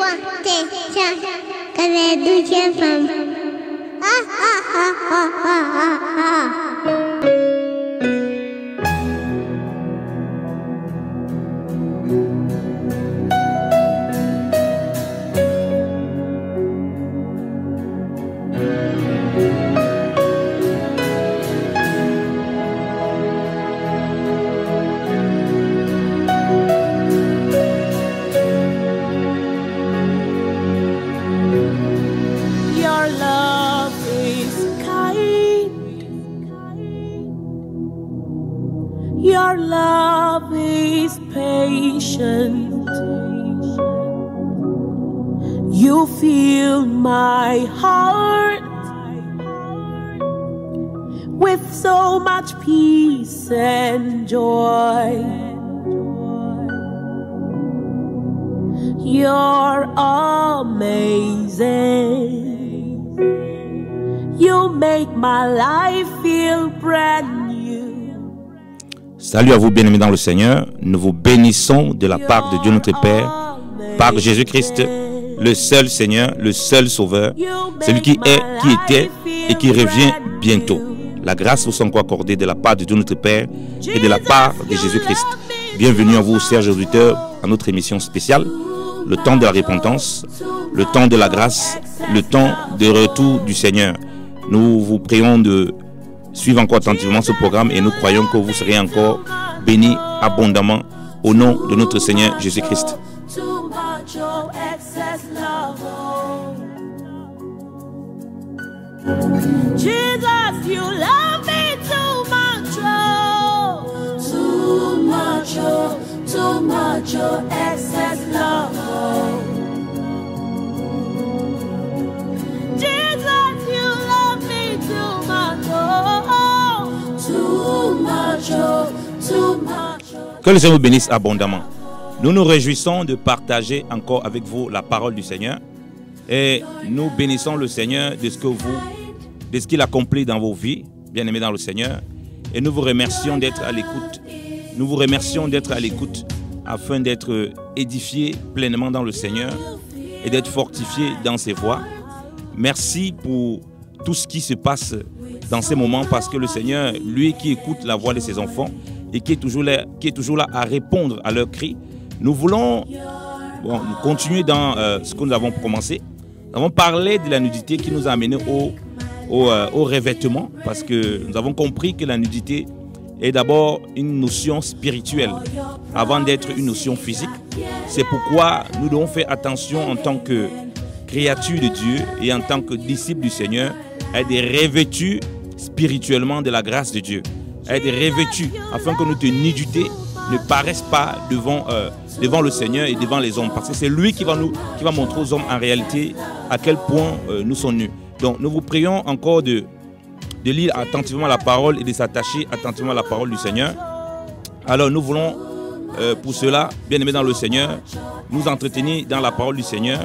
protection que les douzième femmes. Ah ah ah ah ah ah ah. Your love is patient. You fill my heart with so much peace and joy. You're amazing. You make my life feel brand new. Salut à vous bien-aimés dans le Seigneur. Nous vous bénissons de la part de Dieu notre Père, par Jésus-Christ, le seul Seigneur, le seul Sauveur, celui qui est, qui était et qui revient bientôt. La grâce vous soit encore accordée de la part de Dieu notre Père et de la part de Jésus-Christ. Bienvenue à vous, chers auditeurs, à notre émission spéciale, le temps de la repentance, le temps de la grâce, le temps de retour du Seigneur. Nous vous prions de suivre encore attentivement ce programme et nous croyons que vous serez encore bénis abondamment au nom de notre Seigneur Jésus-Christ. Jesus, you love me too much, oh. Too much, oh. Too much, oh. Excess love, oh. Jesus, you love me too much, oh. Too much, oh. Too much, oh. Que le Seigneur vous bénisse abondamment. Nous nous réjouissons de partager encore avec vous la parole du Seigneur. Et nous bénissons le Seigneur de ce qu'il accomplit dans vos vies, bien-aimés dans le Seigneur. Et nous vous remercions d'être à l'écoute. Nous vous remercions d'être à l'écoute afin d'être édifiés pleinement dans le Seigneur et d'être fortifiés dans ses voies. Merci pour tout ce qui se passe dans ces moments parce que le Seigneur, lui qui écoute la voix de ses enfants et qui est toujours là à répondre à leurs cris, nous voulons nous continuer dans ce que nous avons commencé. Nous avons parlé de la nudité qui nous a amené au revêtement parce que nous avons compris que la nudité est d'abord une notion spirituelle avant d'être une notion physique. C'est pourquoi nous devons faire attention en tant que créatures de Dieu et en tant que disciples du Seigneur à être revêtus spirituellement de la grâce de Dieu, à être revêtus afin que notre nudité ne paraisse pas devant le Seigneur et devant les hommes parce que c'est lui qui va montrer aux hommes en réalité à quel point nous sommes nus. Donc nous vous prions encore de lire attentivement la parole et de s'attacher attentivement à la parole du Seigneur. Alors nous voulons pour cela, bien-aimés dans le Seigneur, nous entretenir dans la parole du Seigneur.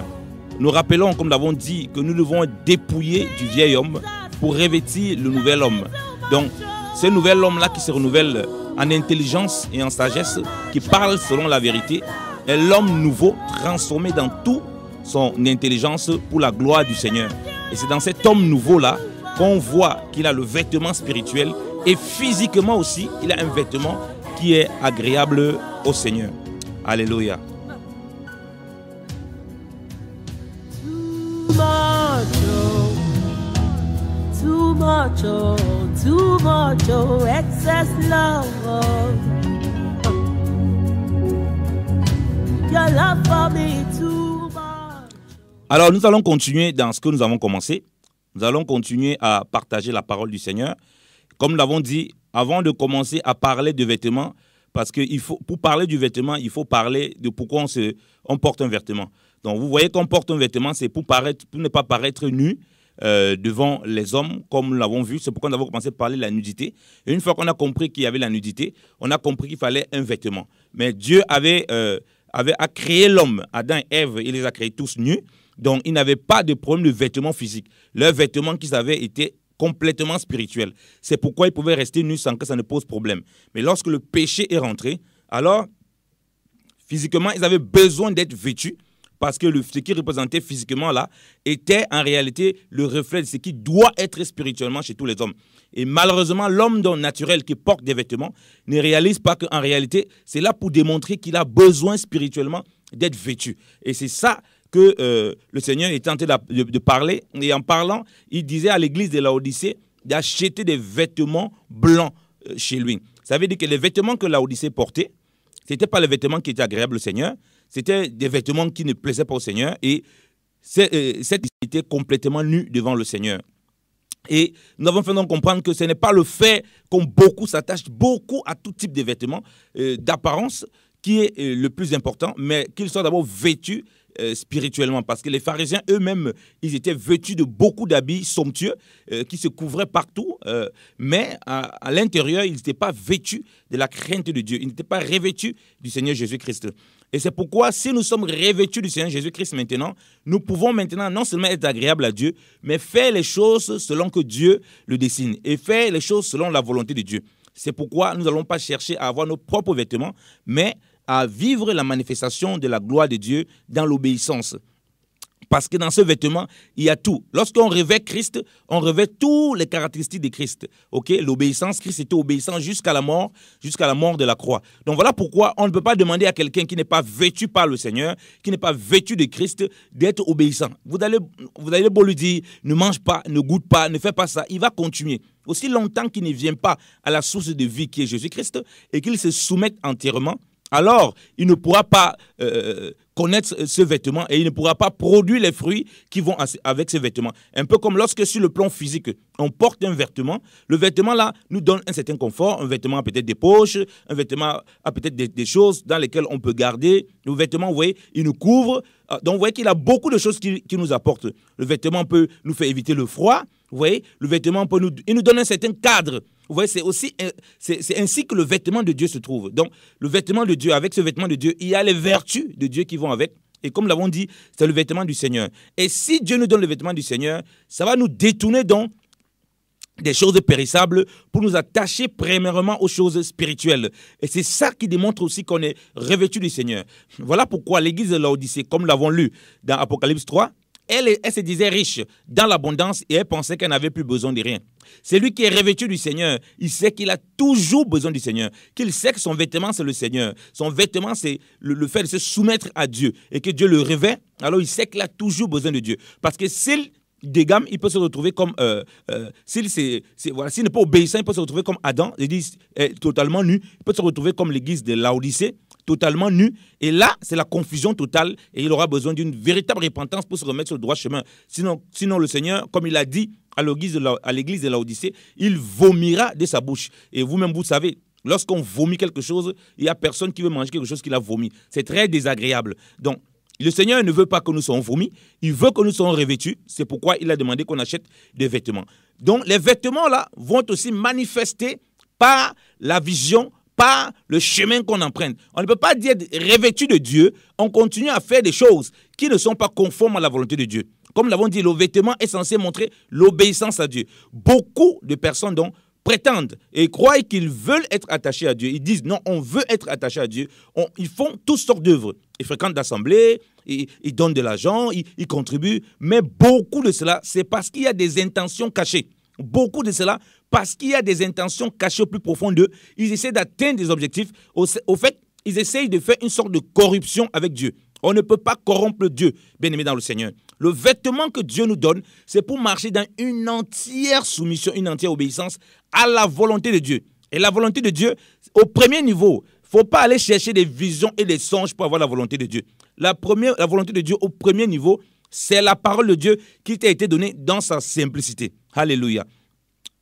Nous rappelons, comme nous l'avons dit, que nous devons être dépouillés du vieil homme pour revêtir le nouvel homme. Donc ce nouvel homme-là qui se renouvelle en intelligence et en sagesse, qui parle selon la vérité, est l'homme nouveau transformé dans toute son intelligence pour la gloire du Seigneur. Et c'est dans cet homme nouveau-là qu'on voit qu'il a le vêtement spirituel et physiquement aussi, il a un vêtement qui est agréable au Seigneur. Alléluia. Too much, oh, too much, oh, excess love, oh. Your love for me too much. Alors nous allons continuer dans ce que nous avons commencé. Nous allons continuer à partager la parole du Seigneur. Comme nous l'avons dit, avant de commencer à parler de vêtements, parce que pour parler du vêtement, il faut parler de pourquoi on porte un vêtement. Donc vous voyez qu'on porte un vêtement, c'est pour ne pas paraître nu devant les hommes, comme nous l'avons vu. C'est pourquoi nous avons commencé à parler de la nudité. Et une fois qu'on a compris qu'il y avait la nudité, on a compris qu'il fallait un vêtement. Mais Dieu avait créé l'homme, Adam et Ève, il les a créés tous nus. Donc, ils n'avaient pas de problème de vêtements physiques. Leurs vêtements qu'ils avaient étaient complètement spirituels. C'est pourquoi ils pouvaient rester nus sans que ça ne pose problème. Mais lorsque le péché est rentré, alors, physiquement, ils avaient besoin d'être vêtus parce que ce qui représentait physiquement là était en réalité le reflet de ce qui doit être spirituellement chez tous les hommes. Et malheureusement, l'homme naturel qui porte des vêtements ne réalise pas qu'en réalité, c'est là pour démontrer qu'il a besoin spirituellement d'être vêtu. Et c'est ça que le Seigneur est tenté de parler. Et en parlant, il disait à l'église de Laodicée d'acheter des vêtements blancs chez lui. Ça veut dire que les vêtements que Laodicée portait, ce n'étaient pas les vêtements qui étaient agréables au Seigneur, c'était des vêtements qui ne plaisaient pas au Seigneur et cette était complètement nue devant le Seigneur. Et nous avons fait donc comprendre que ce n'est pas le fait qu'on s'attache beaucoup à tout type de vêtements d'apparence qui est le plus important, mais qu'ils soient d'abord vêtus spirituellement, parce que les pharisiens eux-mêmes, ils étaient vêtus de beaucoup d'habits somptueux qui se couvraient partout, mais à l'intérieur, ils n'étaient pas vêtus de la crainte de Dieu, ils n'étaient pas revêtus du Seigneur Jésus-Christ. Et c'est pourquoi, si nous sommes revêtus du Seigneur Jésus-Christ maintenant, nous pouvons maintenant non seulement être agréables à Dieu, mais faire les choses selon que Dieu le dessine, et faire les choses selon la volonté de Dieu. C'est pourquoi nous n'allons pas chercher à avoir nos propres vêtements, mais à vivre la manifestation de la gloire de Dieu dans l'obéissance. Parce que dans ce vêtement, il y a tout. Lorsqu'on revêt Christ, on revêt toutes les caractéristiques de Christ. Okay? L'obéissance, Christ était obéissant jusqu'à la mort de la croix. Donc voilà pourquoi on ne peut pas demander à quelqu'un qui n'est pas vêtu par le Seigneur, qui n'est pas vêtu de Christ, d'être obéissant. Vous allez beau lui dire, ne mange pas, ne goûte pas, ne fais pas ça, il va continuer. Aussi longtemps qu'il ne vient pas à la source de vie qui est Jésus-Christ et qu'il se soumette entièrement, alors il ne pourra pas connaître ce vêtement et il ne pourra pas produire les fruits qui vont avec ce vêtement. Un peu comme lorsque sur le plan physique, on porte un vêtement, le vêtement là nous donne un certain confort, un vêtement a peut-être des poches, un vêtement a peut-être des choses dans lesquelles on peut garder. Le vêtement, vous voyez, il nous couvre. Donc vous voyez qu'il a beaucoup de choses qui nous apportent. Le vêtement peut nous faire éviter le froid, vous voyez, le vêtement peut il nous donne un certain cadre. Vous voyez, c'est ainsi que le vêtement de Dieu se trouve. Donc, le vêtement de Dieu, avec ce vêtement de Dieu, il y a les vertus de Dieu qui vont avec. Et comme nous l'avons dit, c'est le vêtement du Seigneur. Et si Dieu nous donne le vêtement du Seigneur, ça va nous détourner donc des choses périssables pour nous attacher premièrement aux choses spirituelles. Et c'est ça qui démontre aussi qu'on est revêtu du Seigneur. Voilà pourquoi l'église de Laodicée, comme nous l'avons lu dans Apocalypse 3, elle se disait riche dans l'abondance et elle pensait qu'elle n'avait plus besoin de rien. Celui qui est revêtu du Seigneur, il sait qu'il a toujours besoin du Seigneur, qu'il sait que son vêtement, c'est le Seigneur. Son vêtement, c'est le fait de se soumettre à Dieu et que Dieu le revêt. Alors, il sait qu'il a toujours besoin de Dieu. Parce que s'il dégamme, il peut se retrouver comme... s'il n'est pas obéissant, il peut se retrouver comme Adam, il dit totalement nu. Il peut se retrouver comme l'église de Laodicée, totalement nu. Et là, c'est la confusion totale et il aura besoin d'une véritable repentance pour se remettre sur le droit chemin. Sinon le Seigneur, comme il a dit à l'église de Laodicée, il vomira de sa bouche. Et vous-même, vous savez, lorsqu'on vomit quelque chose, il n'y a personne qui veut manger quelque chose qu'il a vomi. C'est très désagréable. Donc, le Seigneur ne veut pas que nous soyons vomis, il veut que nous soyons revêtus. C'est pourquoi il a demandé qu'on achète des vêtements. Donc, les vêtements là vont aussi manifester par la vision, par le chemin qu'on emprunte. On ne peut pas dire revêtu de Dieu, on continue à faire des choses qui ne sont pas conformes à la volonté de Dieu. Comme nous l'avons dit, le vêtement est censé montrer l'obéissance à Dieu. Beaucoup de personnes donc prétendent et croient qu'ils veulent être attachés à Dieu. Ils disent non, on veut être attaché à Dieu. Ils font toutes sortes d'œuvres. Ils fréquentent d'assemblées, ils donnent de l'argent, ils contribuent. Mais beaucoup de cela, c'est parce qu'il y a des intentions cachées. Beaucoup de cela, parce qu'il y a des intentions cachées au plus profond d'eux, ils essaient d'atteindre des objectifs. Au fait, ils essayent de faire une sorte de corruption avec Dieu. On ne peut pas corrompre Dieu, bien-aimé dans le Seigneur. Le vêtement que Dieu nous donne, c'est pour marcher dans une entière soumission, une entière obéissance à la volonté de Dieu. Et la volonté de Dieu, au premier niveau, il ne faut pas aller chercher des visions et des songes pour avoir la volonté de Dieu. La volonté de Dieu au premier niveau, c'est la parole de Dieu qui t'a été donnée dans sa simplicité. Alléluia.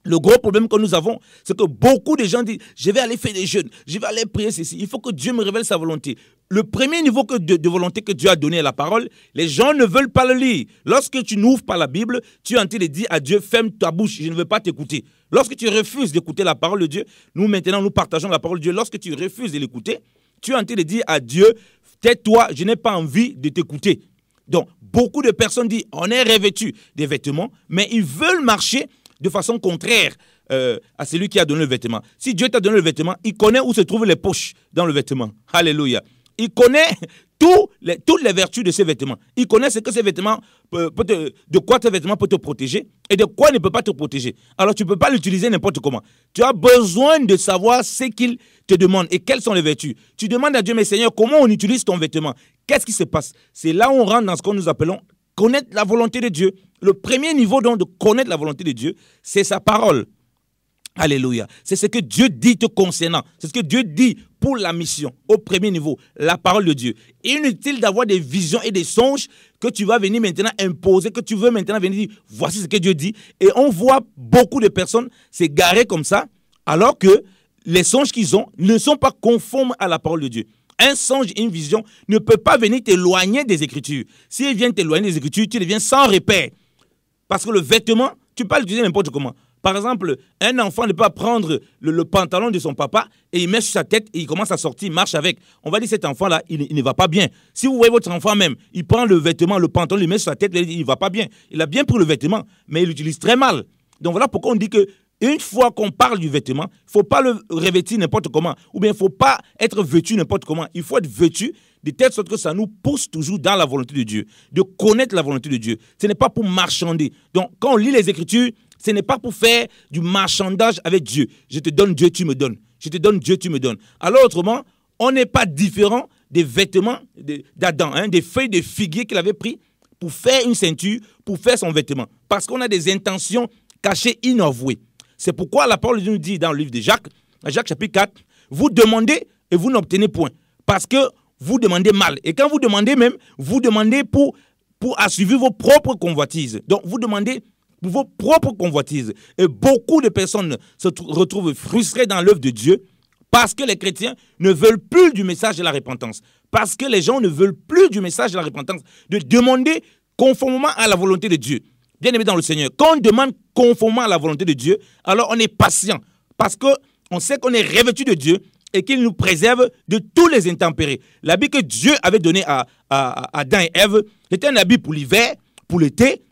Le gros problème que nous avons, c'est que beaucoup de gens disent « Je vais aller faire des jeûnes, je vais aller prier ceci. Il faut que Dieu me révèle sa volonté. » Le premier niveau de volonté que Dieu a donné à la parole, les gens ne veulent pas le lire. Lorsque tu n'ouvres pas la Bible, tu es en train de dire à Dieu « Ferme ta bouche, je ne veux pas t'écouter. » Lorsque tu refuses d'écouter la parole de Dieu, nous maintenant nous partageons la parole de Dieu. Lorsque tu refuses de l'écouter, tu es en train de dire à Dieu « Tais-toi, je n'ai pas envie de t'écouter. » Donc, beaucoup de personnes disent « On est revêtus des vêtements, mais ils veulent marcher de façon contraire à celui qui a donné le vêtement. Si Dieu t'a donné le vêtement, il connaît où se trouvent les poches dans le vêtement. Alléluia. Il connaît toutes les vertus de ces vêtements. Il connaît ce que ces vêtements, de quoi ces vêtements peuvent te protéger et de quoi il ne peut pas te protéger. Alors tu ne peux pas l'utiliser n'importe comment. Tu as besoin de savoir ce qu'il te demande et quelles sont les vertus. Tu demandes à Dieu, mais Seigneur, comment on utilise ton vêtement? Qu'est-ce qui se passe? C'est là où on rentre dans ce que nous appelons connaître la volonté de Dieu. Le premier niveau donc de connaître la volonté de Dieu, c'est sa parole. Alléluia. C'est ce que Dieu dit te concernant. C'est ce que Dieu dit pour la mission. Au premier niveau, la parole de Dieu. Inutile d'avoir des visions et des songes que tu vas venir maintenant imposer, que tu veux maintenant venir dire, voici ce que Dieu dit. Et on voit beaucoup de personnes s'égarer comme ça, alors que les songes qu'ils ont ne sont pas conformes à la parole de Dieu. Un songe, une vision ne peut pas venir t'éloigner des Écritures. S'il vient t'éloigner des Écritures, tu deviens sans repère. Parce que le vêtement, tu peux l'utiliser n'importe comment. Par exemple, un enfant ne peut pas prendre le pantalon de son papa et il met sur sa tête et il commence à sortir, il marche avec. On va dire cet enfant-là, il ne va pas bien. Si vous voyez votre enfant même, il prend le vêtement, le pantalon, il met sur sa tête, il ne va pas bien. Il a bien pris le vêtement, mais il l'utilise très mal. Donc voilà pourquoi on dit que une fois qu'on parle du vêtement, il ne faut pas le revêtir n'importe comment. Ou bien il ne faut pas être vêtu n'importe comment. Il faut être vêtu de telle sorte que ça nous pousse toujours dans la volonté de Dieu. De connaître la volonté de Dieu. Ce n'est pas pour marchander. Donc quand on lit les Écritures, ce n'est pas pour faire du marchandage avec Dieu. Je te donne, Dieu, tu me donnes. Je te donne, Dieu, tu me donnes. Alors autrement, on n'est pas différent des vêtements d'Adam, des feuilles de figuier qu'il avait pris pour faire une ceinture, pour faire son vêtement. Parce qu'on a des intentions cachées, inavouées. C'est pourquoi la parole de Dieu nous dit dans le livre de Jacques, Jacques chapitre 4, vous demandez et vous n'obtenez point. Parce que vous demandez mal. Et quand vous demandez même, vous demandez pour assurer vos propres convoitises. Donc vous demandez pour vos propres convoitises. Et beaucoup de personnes se retrouvent frustrées dans l'œuvre de Dieu parce que les chrétiens ne veulent plus du message de la repentance. Parce que les gens ne veulent plus du message de la repentance, de demander conformément à la volonté de Dieu. Bien aimé dans le Seigneur, quand on demande conformément à la volonté de Dieu, alors on est patient. Parce qu'on sait qu'on est revêtu de Dieu et qu'il nous préserve de tous les intempéries. L'habit que Dieu avait donné à Adam et Ève, c'était un habit pour l'hiver, pour l'été,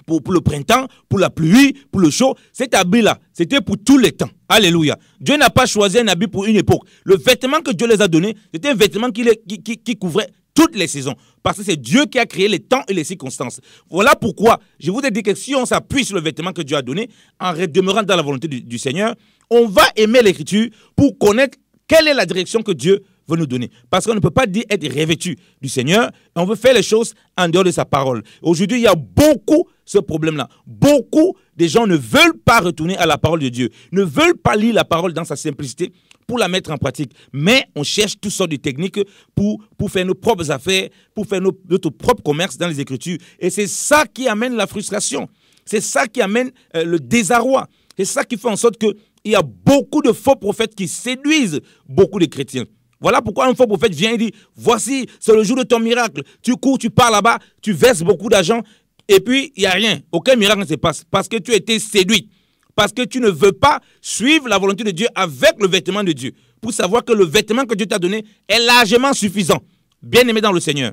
pour le printemps, pour la pluie, pour le chaud. Cet habit-là, c'était pour tous les temps. Alléluia. Dieu n'a pas choisi un habit pour une époque. Le vêtement que Dieu les a donné, c'était un vêtement qui couvrait toutes les saisons. Parce que c'est Dieu qui a créé les temps et les circonstances. Voilà pourquoi je vous ai dit que si on s'appuie sur le vêtement que Dieu a donné, en demeurant dans la volonté du Seigneur, on va aimer l'Écriture pour connaître quelle est la direction que Dieu veut nous donner. Parce qu'on ne peut pas dire être revêtu du Seigneur, et on veut faire les choses en dehors de sa parole. Aujourd'hui, il y a beaucoup ce problème-là. Beaucoup de gens ne veulent pas retourner à la parole de Dieu, ne veulent pas lire la parole dans sa simplicité pour la mettre en pratique. Mais on cherche toutes sortes de techniques pour faire nos propres affaires, pour faire notre propre commerce dans les Écritures. Et c'est ça qui amène la frustration. C'est ça qui amène le désarroi. C'est ça qui fait en sorte qu'il y a beaucoup de faux prophètes qui séduisent beaucoup de chrétiens. Voilà pourquoi un faux prophète vient et dit, voici, c'est le jour de ton miracle. Tu cours, tu pars là-bas, tu verses beaucoup d'argent, et puis il n'y a rien. Aucun miracle ne se passe parce que tu as été séduit. Parce que tu ne veux pas suivre la volonté de Dieu avec le vêtement de Dieu. Pour savoir que le vêtement que Dieu t'a donné est largement suffisant. Bien aimé dans le Seigneur.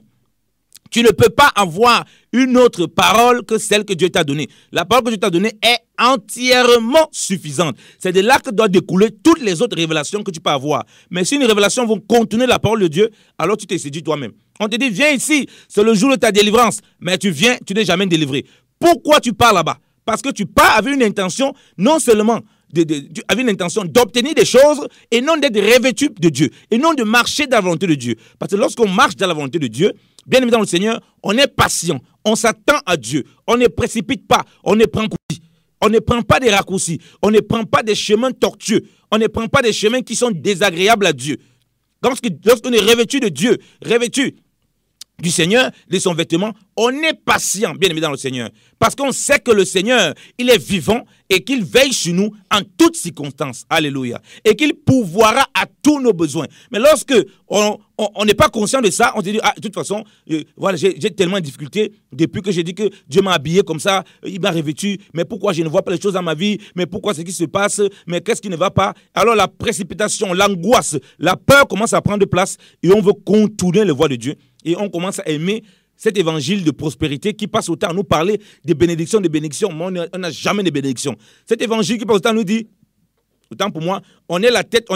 Tu ne peux pas avoir une autre parole que celle que Dieu t'a donnée. La parole que Dieu t'a donnée est entièrement suffisante. C'est de là que doivent découler toutes les autres révélations que tu peux avoir. Mais si une révélation va contenir la parole de Dieu, alors tu t'es séduit toi-même. On te dit, viens ici, c'est le jour de ta délivrance. Mais tu viens, tu n'es jamais délivré. Pourquoi tu pars là-bas? Parce que tu pars avec une intention, non seulement avec une intention d'obtenir des choses et non d'être revêtu de Dieu. Et non de marcher dans la volonté de Dieu. Parce que lorsqu'on marche dans la volonté de Dieu, bien évidemment le Seigneur, on est patient, on s'attend à Dieu, on ne précipite pas, on ne prend pas des raccourcis, on ne prend pas des chemins tortueux, on ne prend pas des chemins qui sont désagréables à Dieu. Lorsqu'on est revêtu de Dieu, revêtu du Seigneur, de son vêtement, on est patient, bien aimé dans le Seigneur. Parce qu'on sait que le Seigneur, il est vivant et qu'il veille sur nous en toutes circonstances. Alléluia. Et qu'il pourvoira à tous nos besoins. Mais lorsque on n'est pas conscient de ça, on se dit, de toute façon, voilà, j'ai tellement de difficultés depuis que j'ai dit que Dieu m'a habillé comme ça, il m'a revêtu, mais pourquoi je ne vois pas les choses dans ma vie, mais pourquoi ce qui se passe, mais qu'est-ce qui ne va pas? Alors la précipitation, l'angoisse, la peur commence à prendre place et on veut contourner les voies de Dieu. Et on commence à aimer cet évangile de prospérité qui passe autant à nous parler des bénédictions, mais on n'a jamais de bénédictions. Cet évangile qui passe autant à nous dit, autant pour moi, on est la tête,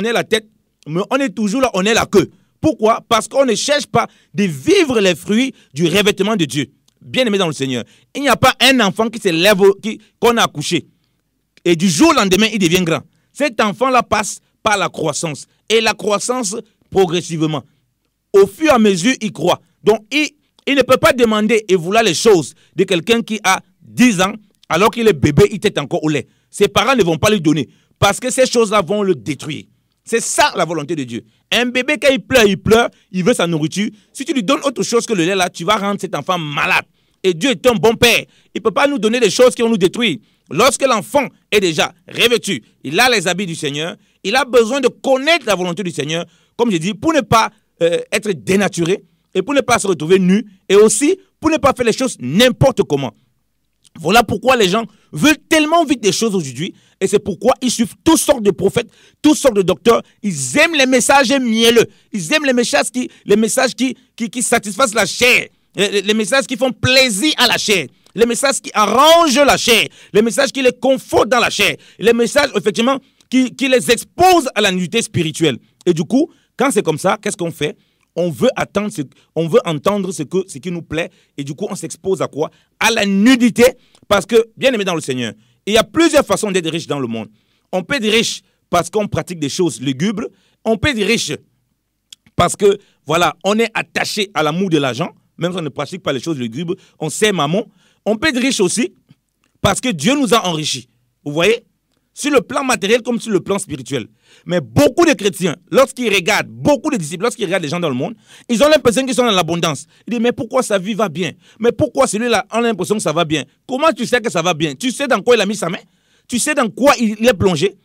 mais on est toujours là, on est la queue. Pourquoi? Parce qu'on ne cherche pas de vivre les fruits du revêtement de Dieu. Bien-aimé dans le Seigneur, il n'y a pas un enfant qui se lève, qu'on a accouché, et du jour au lendemain, il devient grand. Cet enfant-là passe par la croissance, et la croissance progressivement. Au fur et à mesure, il croit. Donc, il ne peut pas demander et vouloir les choses de quelqu'un qui a 10 ans, alors qu'il est bébé, il est encore au lait. Ses parents ne vont pas lui donner, parce que ces choses-là vont le détruire. C'est ça la volonté de Dieu. Un bébé, quand il pleure, il veut sa nourriture. Si tu lui donnes autre chose que le lait, là, tu vas rendre cet enfant malade. Et Dieu est un bon père. Il ne peut pas nous donner des choses qui vont nous détruire. Lorsque l'enfant est déjà revêtu, il a les habits du Seigneur, il a besoin de connaître la volonté du Seigneur, comme je dis, pour ne pas être dénaturé et pour ne pas se retrouver nu et aussi pour ne pas faire les choses n'importe comment. Voilà pourquoi les gens veulent tellement vite des choses aujourd'hui et c'est pourquoi ils suivent toutes sortes de prophètes, toutes sortes de docteurs. Ils aiment les messages mielleux, ils aiment les messages qui satisfassent la chair, les messages qui font plaisir à la chair, les messages qui arrangent la chair, les messages qui les confortent dans la chair, les messages effectivement qui les exposent à la nudité spirituelle. Et du coup, quand c'est comme ça, qu'est-ce qu'on fait? On veut entendre ce qui nous plaît et du coup, on s'expose à quoi? À la nudité, parce que, bien aimé dans le Seigneur, il y a plusieurs façons d'être riche dans le monde. On peut être riche parce qu'on pratique des choses lugubres. On peut être riche parce que, voilà, on est attaché à l'amour de l'argent, même si on ne pratique pas les choses lugubres, on sait maman. On peut être riche aussi parce que Dieu nous a enrichis. Vous voyez? Sur le plan matériel comme sur le plan spirituel. Mais beaucoup de chrétiens, lorsqu'ils regardent, beaucoup de disciples, lorsqu'ils regardent les gens dans le monde, ils ont l'impression qu'ils sont dans l'abondance. Ils disent, mais pourquoi sa vie va bien? Mais pourquoi celui-là a l'impression que ça va bien? Comment tu sais que ça va bien? Tu sais dans quoi il a mis sa main? Tu sais dans quoi il est plongé?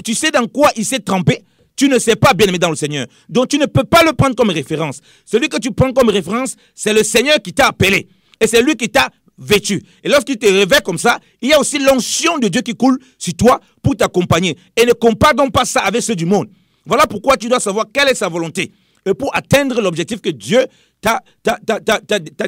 Tu sais dans quoi il s'est trempé? Tu ne sais pas, bien aimé dans le Seigneur. Donc tu ne peux pas le prendre comme référence. Celui que tu prends comme référence, c'est le Seigneur qui t'a appelé. Et c'est lui qui t'a vêtu. Et lorsqu'il te réveille comme ça, il y a aussi l'onction de Dieu qui coule sur toi pour t'accompagner. Et ne compare donc pas ça avec ceux du monde. Voilà pourquoi tu dois savoir quelle est sa volonté. Et pour atteindre l'objectif que Dieu t'a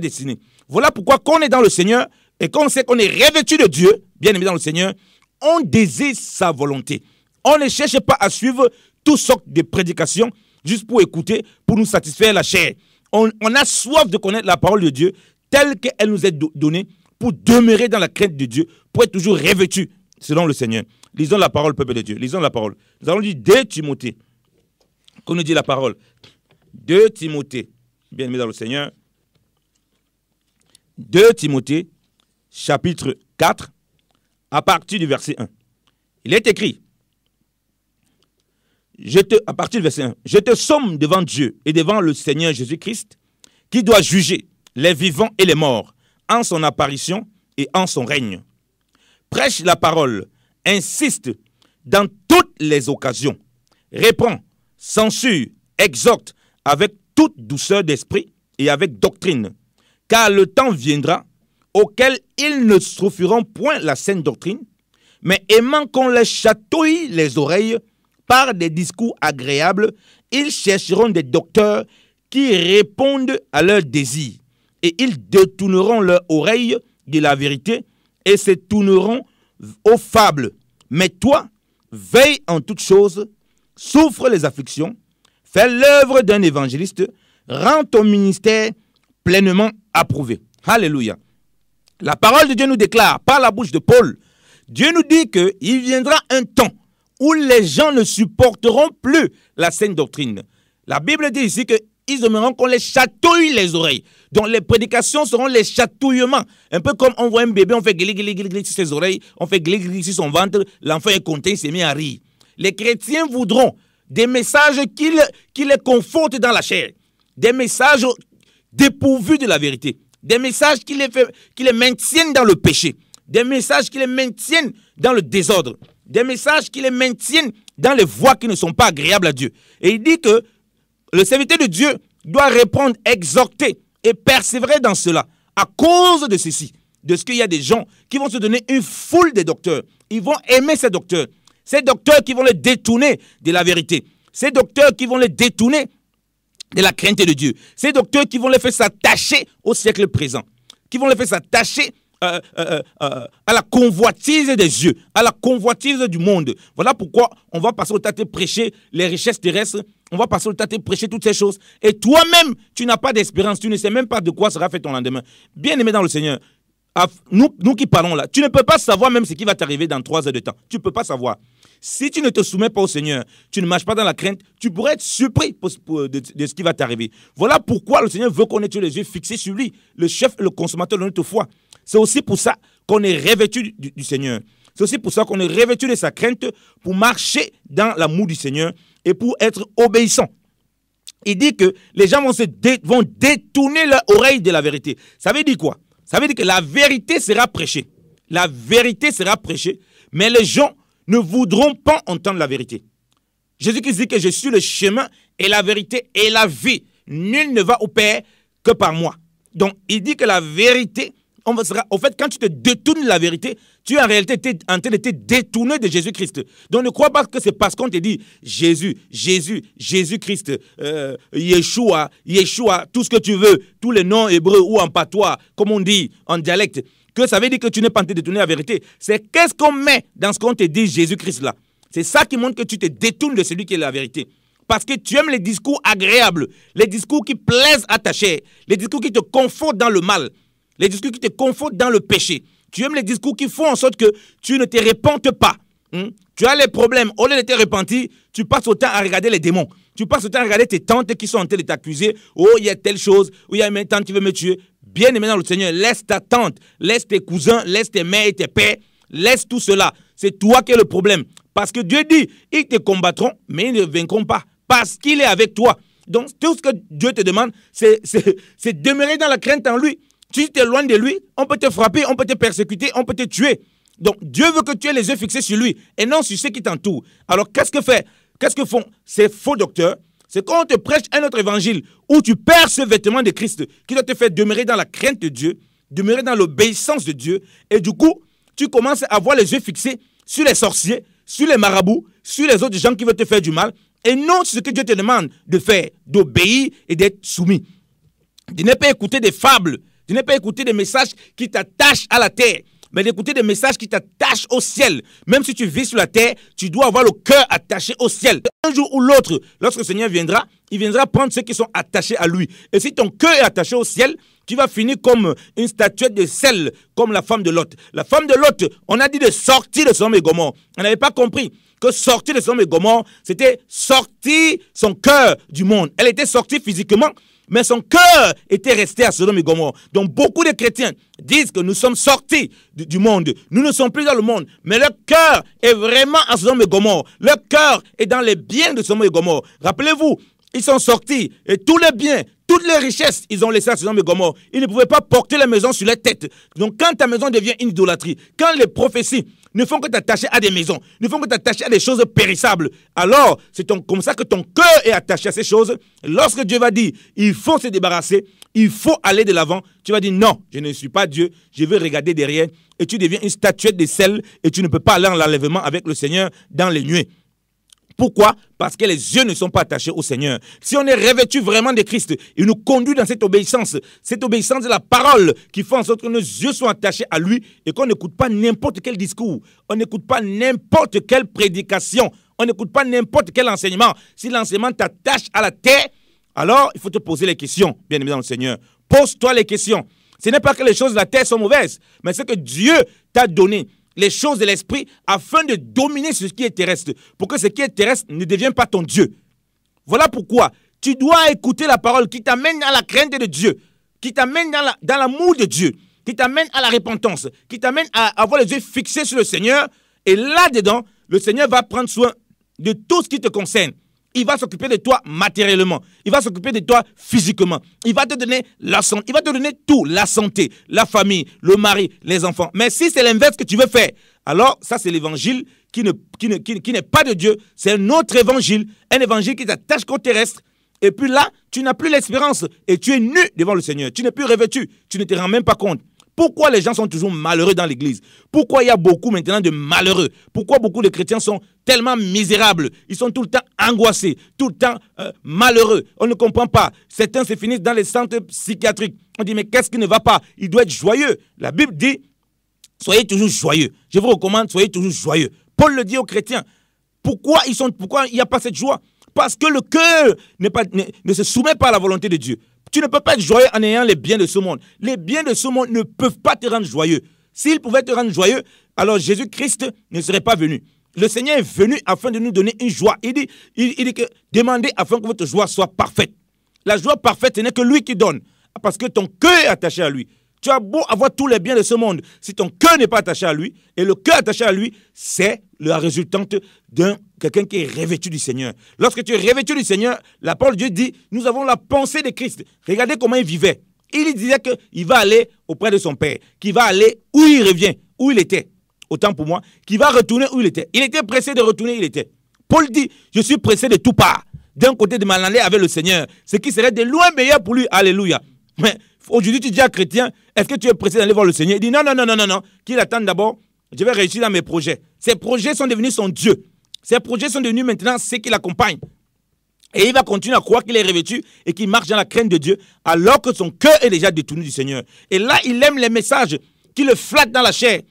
destiné. Voilà pourquoi quand on est dans le Seigneur et qu'on sait qu'on est revêtu de Dieu, bien aimé dans le Seigneur, on désire sa volonté. On ne cherche pas à suivre toutes sortes de prédications juste pour écouter, pour nous satisfaire la chair. On a soif de connaître la parole de Dieu telle qu'elle nous est donnée pour demeurer dans la crainte de Dieu, pour être toujours revêtu selon le Seigneur. Lisons la parole, peuple de Dieu. Lisons la parole. Nous allons lire 2 Timothée. Qu'on nous dit la parole. 2 Timothée, bien aimé dans le Seigneur. 2 Timothée, chapitre 4, à partir du verset 1. Il est écrit, à partir du verset 1, « Je te somme devant Dieu et devant le Seigneur Jésus-Christ, qui doit juger les vivants et les morts, en son apparition et en son règne. Prêche la parole, insiste dans toutes les occasions, reprend, censure, exhorte avec toute douceur d'esprit et avec doctrine, car le temps viendra auquel ils ne trouvent point la saine doctrine, mais aimant qu'on les chatouille les oreilles par des discours agréables, ils chercheront des docteurs qui répondent à leurs désirs. Et ils détourneront leur oreille de la vérité et se tourneront aux fables. Mais toi, veille en toutes choses, souffre les afflictions, fais l'œuvre d'un évangéliste, rends ton ministère pleinement approuvé. Alléluia. La parole de Dieu nous déclare par la bouche de Paul, Dieu nous dit qu'il viendra un temps où les gens ne supporteront plus la saine doctrine. La Bible dit ici qu'ils aimeront qu'on les chatouille les oreilles. Donc les prédications seront les chatouillements. Un peu comme on voit un bébé, on fait gli gli gli gli sur ses oreilles, on fait gli gli sur son ventre, l'enfant est content, il s'est mis à rire. Les chrétiens voudront des messages qui les confortent dans la chair, des messages dépourvus de la vérité, des messages qui les maintiennent dans le péché, des messages qui les maintiennent dans le désordre, des messages qui les maintiennent dans les voies qui ne sont pas agréables à Dieu. Et il dit que le serviteur de Dieu doit répondre, exhorter et persévérer dans cela. À cause de ceci, de ce qu'il y a des gens qui vont se donner une foule de docteurs. Ils vont aimer ces docteurs qui vont les détourner de la vérité. Ces docteurs qui vont les détourner de la crainte de Dieu. Ces docteurs qui vont les faire s'attacher au siècle présent. Qui vont les faire s'attacher à la convoitise des yeux, à la convoitise du monde. Voilà pourquoi on va passer au temps de prêcher les richesses terrestres On va passer le temps à te prêcher toutes ces choses. Et toi-même, tu n'as pas d'espérance. Tu ne sais même pas de quoi sera fait ton lendemain. Bien-aimé dans le Seigneur, nous qui parlons là, tu ne peux pas savoir même ce qui va t'arriver dans 3 heures de temps. Tu ne peux pas savoir. Si tu ne te soumets pas au Seigneur, tu ne marches pas dans la crainte, tu pourrais être surpris de ce qui va t'arriver. Voilà pourquoi le Seigneur veut qu'on ait les yeux fixés sur lui, le chef et le consommateur de notre foi. C'est aussi pour ça qu'on est revêtu du Seigneur. C'est aussi pour ça qu'on est revêtu de sa crainte pour marcher dans l'amour du Seigneur et pour être obéissant. Il dit que les gens vont détourner leur oreille de la vérité. Ça veut dire quoi? Ça veut dire que la vérité sera prêchée. La vérité sera prêchée, mais les gens ne voudront pas entendre la vérité. Jésus-Christ dit que je suis le chemin et la vérité et la vie. Nul ne va au Père que par moi. Donc, il dit que la vérité, au fait, quand tu te détournes de la vérité, tu es en réalité en train de te détourner de Jésus-Christ. Donc, ne crois pas que c'est parce qu'on te dit Jésus, Jésus-Christ, Yeshua, tout ce que tu veux, tous les noms hébreux ou en patois, comme on dit en dialecte, que ça veut dire que tu n'es pas en train de détourner la vérité. C'est qu'est-ce qu'on met dans ce qu'on te dit Jésus-Christ là. C'est ça qui montre que tu te détournes de celui qui est la vérité. Parce que tu aimes les discours agréables, les discours qui plaisent à ta chair, les discours qui te confortent dans le mal, les discours qui te confortent dans le péché. Tu aimes les discours qui font en sorte que tu ne te repentes pas. Tu as les problèmes, au lieu de te repentir, tu passes autant à regarder les démons. Tu passes autant à regarder tes tantes qui sont en train de t'accuser. Oh, il y a telle chose, ou il y a une tante qui veut me tuer. Bien aimé dans le Seigneur, laisse ta tante, laisse tes cousins, laisse tes mères et tes pères, laisse tout cela. C'est toi qui es le problème. Parce que Dieu dit, ils te combattront, mais ils ne vaincront pas. Parce qu'il est avec toi. Donc, tout ce que Dieu te demande, c'est demeurer dans la crainte en lui. Si tu t'éloignes de lui, on peut te frapper, on peut te persécuter, on peut te tuer. Donc, Dieu veut que tu aies les yeux fixés sur lui et non sur ceux qui t'entourent. Alors, qu'est-ce que font ces faux docteurs? C'est quand on te prêche un autre évangile où tu perds ce vêtement de Christ qui doit te faire demeurer dans la crainte de Dieu, demeurer dans l'obéissance de Dieu. Et du coup, tu commences à avoir les yeux fixés sur les sorciers, sur les marabouts, sur les autres gens qui veulent te faire du mal et non sur ce que Dieu te demande de faire, d'obéir et d'être soumis. De ne pas écouter des fables, de ne pas écouter des messages qui t'attachent à la terre, mais d'écouter des messages qui t'attachent au ciel. Même si tu vis sur la terre, tu dois avoir le cœur attaché au ciel. Un jour ou l'autre, lorsque le Seigneur viendra, il viendra prendre ceux qui sont attachés à lui. Et si ton cœur est attaché au ciel, tu vas finir comme une statuette de sel, comme la femme de Lot. La femme de Lot, on a dit de sortir de Sodome et Gomorrhe. On n'avait pas compris que sortir de Sodome et Gomorrhe, c'était sortir son cœur du monde. Elle était sortie physiquement, mais son cœur était resté à Sodome et Gomorrhe. Donc beaucoup de chrétiens disent que nous sommes sortis du monde. Nous ne sommes plus dans le monde, mais leur cœur est vraiment à Sodome et Gomorrhe. Leur cœur est dans les biens de Sodome et Gomorrhe. Rappelez-vous, ils sont sortis et tous les biens, toutes les richesses, ils ont laissé à Sodome et Gomorrhe. Ils ne pouvaient pas porter la maison sur leur tête. Donc quand ta maison devient une idolâtrie, quand les prophéties ne font que t'attacher à des maisons, ne font que t'attacher à des choses périssables, alors c'est comme ça que ton cœur est attaché à ces choses. Lorsque Dieu va dire, il faut se débarrasser, il faut aller de l'avant, tu vas dire, non, je ne suis pas Dieu, je veux regarder derrière, et tu deviens une statuette de sel, et tu ne peux pas aller en l'enlèvement avec le Seigneur dans les nuées. Pourquoi? Parce que les yeux ne sont pas attachés au Seigneur. Si on est revêtu vraiment de Christ, il nous conduit dans cette obéissance de la parole qui fait en sorte que nos yeux soient attachés à lui et qu'on n'écoute pas n'importe quel discours, on n'écoute pas n'importe quelle prédication, on n'écoute pas n'importe quel enseignement. Si l'enseignement t'attache à la terre, alors il faut te poser les questions, bien aimé dans le Seigneur. Pose-toi les questions. Ce n'est pas que les choses de la terre sont mauvaises, mais c'est que Dieu t'a donné les choses de l'esprit afin de dominer ce qui est terrestre, pour que ce qui est terrestre ne devienne pas ton Dieu. Voilà pourquoi tu dois écouter la parole qui t'amène à la crainte de Dieu, qui t'amène dans l'amour de Dieu, qui t'amène à la repentance, qui t'amène à avoir les yeux fixés sur le Seigneur. Et là-dedans, le Seigneur va prendre soin de tout ce qui te concerne. Il va s'occuper de toi matériellement. Il va s'occuper de toi physiquement. Il va te donner la santé. Il va te donner tout. La santé, la famille, le mari, les enfants. Mais si c'est l'inverse que tu veux faire, alors ça c'est l'évangile qui n'est pas de Dieu. C'est un autre évangile. Un évangile qui t'attache qu'au terrestre. Et puis là, tu n'as plus l'espérance. Et tu es nu devant le Seigneur. Tu n'es plus revêtu. Tu ne te rends même pas compte. Pourquoi les gens sont toujours malheureux dans l'église? Pourquoi il y a beaucoup maintenant de malheureux? Pourquoi beaucoup de chrétiens sont tellement misérables? Ils sont tout le temps angoissés, tout le temps malheureux. On ne comprend pas. Certains se finissent dans les centres psychiatriques. On dit, mais qu'est-ce qui ne va pas? Il doit être joyeux. La Bible dit, soyez toujours joyeux. Je vous recommande, soyez toujours joyeux. Paul le dit aux chrétiens. Pourquoi il n'y a pas cette joie? Parce que le cœur ne se soumet pas à la volonté de Dieu. Tu ne peux pas être joyeux en ayant les biens de ce monde. Les biens de ce monde ne peuvent pas te rendre joyeux. S'ils pouvaient te rendre joyeux, alors Jésus-Christ ne serait pas venu. Le Seigneur est venu afin de nous donner une joie. Il dit que demandez afin que votre joie soit parfaite. La joie parfaite, ce n'est que lui qui donne. Parce que ton cœur est attaché à lui. Tu as beau avoir tous les biens de ce monde, si ton cœur n'est pas attaché à lui, et le cœur attaché à lui, c'est la résultante d'un quelqu'un qui est revêtu du Seigneur. Lorsque tu es revêtu du Seigneur, la parole de Dieu dit, nous avons la pensée de Christ. Regardez comment il vivait. Il disait qu'il va aller auprès de son Père, qu'il va aller où il revient, où il était. Autant pour moi, qu'il va retourner où il était. Il était pressé de retourner où il était. Paul dit, je suis pressé de tout part. D'un côté de m'en aller avec le Seigneur, ce qui serait de loin meilleur pour lui. Alléluia. Mais aujourd'hui, tu dis à chrétien, est-ce que tu es pressé d'aller voir le Seigneur? Il dit non, qu'il attende d'abord, je vais réussir dans mes projets. Ses projets sont devenus son Dieu. Ses projets sont devenus maintenant ceux qui l'accompagnent. Et il va continuer à croire qu'il est revêtu et qu'il marche dans la crainte de Dieu, alors que son cœur est déjà détourné du Seigneur. Et là, il aime les messages qui le flattent dans la chair.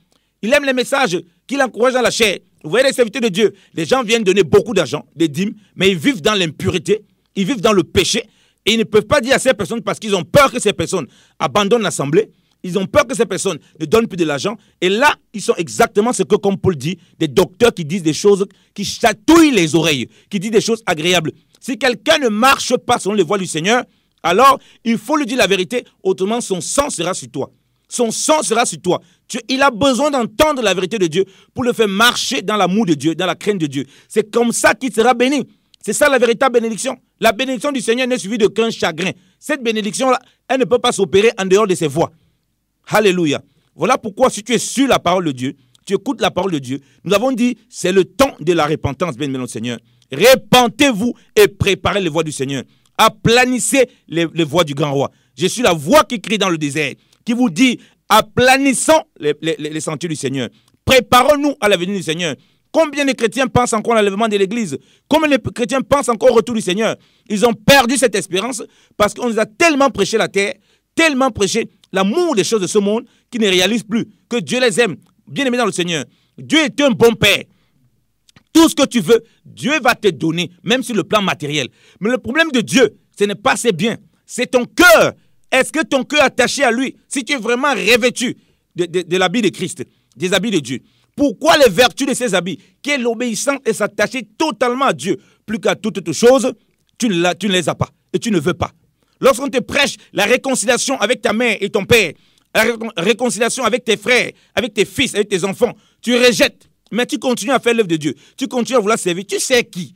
Il aime les messages qui l'encouragent dans la chair. Vous voyez les serviteurs de Dieu, les gens viennent donner beaucoup d'argent, des dîmes, mais ils vivent dans l'impureté, ils vivent dans le péché. Et ils ne peuvent pas dire à ces personnes parce qu'ils ont peur que ces personnes abandonnent l'assemblée. Ils ont peur que ces personnes ne donnent plus de l'argent. Et là, ils sont exactement ce que, comme Paul dit, des docteurs qui disent des choses qui chatouillent les oreilles, qui disent des choses agréables. Si quelqu'un ne marche pas selon les voies du Seigneur, alors il faut lui dire la vérité, autrement son sang sera sur toi. Son sang sera sur toi. Il a besoin d'entendre la vérité de Dieu pour le faire marcher dans l'amour de Dieu, dans la crainte de Dieu. C'est comme ça qu'il sera béni. C'est ça la véritable bénédiction. La bénédiction du Seigneur n'est suivie d'aucun chagrin. Cette bénédiction-là, elle ne peut pas s'opérer en dehors de ses voies. Alléluia. Voilà pourquoi si tu es sur la parole de Dieu, tu écoutes la parole de Dieu, nous avons dit, c'est le temps de la repentance, bien aimé Seigneur. Repentez-vous et préparez les voies du Seigneur. Aplanissez les voies du grand roi. Je suis la voix qui crie dans le désert, qui vous dit, aplanissons les sentiers du Seigneur. Préparons-nous à la venue du Seigneur. Combien de chrétiens pensent encore à l'enlèvement de l'Église? Combien de chrétiens pensent encore au retour du Seigneur? Ils ont perdu cette espérance parce qu'on nous a tellement prêché la terre, tellement prêché l'amour des choses de ce monde qu'ils ne réalisent plus que Dieu les aime. Bien aimés dans le Seigneur, Dieu est un bon Père. Tout ce que tu veux, Dieu va te donner, même sur le plan matériel. Mais le problème de Dieu, ce n'est pas ses biens, c'est ton cœur. Est-ce que ton cœur est attaché à lui? Si tu es vraiment revêtu de l'habit de Christ, des habits de Dieu, pourquoi les vertus de ces habits, qui est l'obéissance et s'attacher totalement à Dieu, plus qu'à toute autre chose, tu ne les as pas et tu ne veux pas. Lorsqu'on te prêche la réconciliation avec ta mère et ton père, la réconciliation avec tes frères, avec tes fils, avec tes enfants, tu rejettes, mais tu continues à faire l'œuvre de Dieu. Tu continues à vouloir servir. Tu sais qui?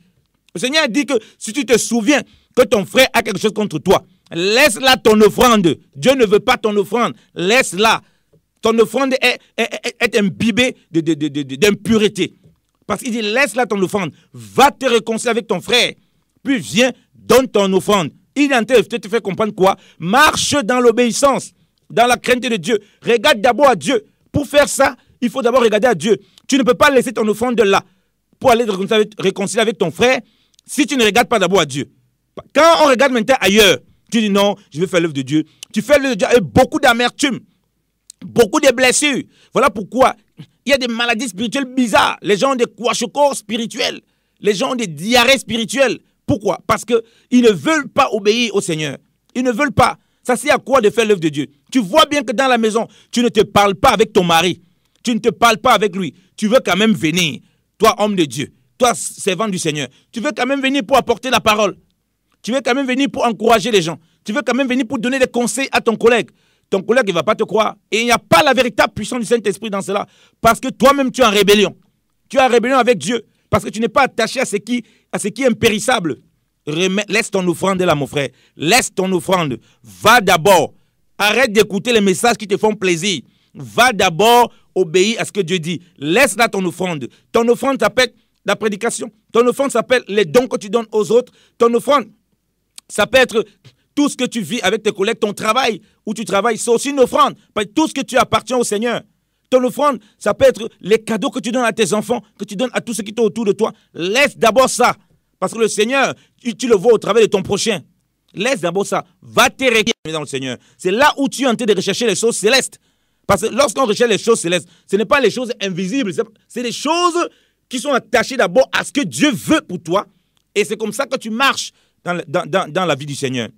Le Seigneur a dit que si tu te souviens que ton frère a quelque chose contre toi, laisse-la ton offrande. Dieu ne veut pas ton offrande. Laisse-la. Ton offrande est imbibée d'impureté. Parce qu'il dit, laisse-la ton offrande. Va te réconcilier avec ton frère. Puis viens, donne ton offrande. Il est en train de te faire comprendre quoi? Marche dans l'obéissance, dans la crainte de Dieu. Regarde d'abord à Dieu. Pour faire ça, il faut d'abord regarder à Dieu. Tu ne peux pas laisser ton offrande là pour aller te réconcilier avec ton frère si tu ne regardes pas d'abord à Dieu. Quand on regarde maintenant ailleurs, tu dis non, je vais faire l'œuvre de Dieu. Tu fais l'œuvre de Dieu avec beaucoup d'amertume, beaucoup de blessures. Voilà pourquoi il y a des maladies spirituelles bizarres. Les gens ont des kwashiorkors spirituels. Les gens ont des diarrhées spirituelles. Pourquoi? Parce qu'ils ne veulent pas obéir au Seigneur. Ils ne veulent pas. Ça sert à quoi de faire l'œuvre de Dieu? Tu vois bien que dans la maison, tu ne te parles pas avec ton mari. Tu ne te parles pas avec lui. Tu veux quand même venir, toi homme de Dieu, toi servant du Seigneur. Tu veux quand même venir pour apporter la parole. Tu veux quand même venir pour encourager les gens. Tu veux quand même venir pour donner des conseils à ton collègue. Ton collègue ne va pas te croire. Et il n'y a pas la véritable puissance du Saint-Esprit dans cela. Parce que toi-même, tu es en rébellion. Tu es en rébellion avec Dieu. Parce que tu n'es pas attaché à ce qui est impérissable. Laisse ton offrande là, mon frère. Laisse ton offrande. Va d'abord. Arrête d'écouter les messages qui te font plaisir. Va d'abord obéir à ce que Dieu dit. Laisse là ton offrande. Ton offrande s'appelle la prédication. Ton offrande s'appelle les dons que tu donnes aux autres. Ton offrande, ça peut être tout ce que tu vis avec tes collègues, ton travail où tu travailles, c'est aussi une offrande. Parce que tout ce que tu appartient au Seigneur. Ton offrande, ça peut être les cadeaux que tu donnes à tes enfants, que tu donnes à tous ceux qui sont autour de toi. Laisse d'abord ça. Parce que le Seigneur, tu le vois au travers de ton prochain. Laisse d'abord ça. Va te réguler dans le Seigneur. C'est là où tu es en train de rechercher les choses célestes. Parce que lorsqu'on recherche les choses célestes, ce n'est pas les choses invisibles. C'est les choses qui sont attachées d'abord à ce que Dieu veut pour toi Et c'est comme ça que tu marches dans la vie du Seigneur.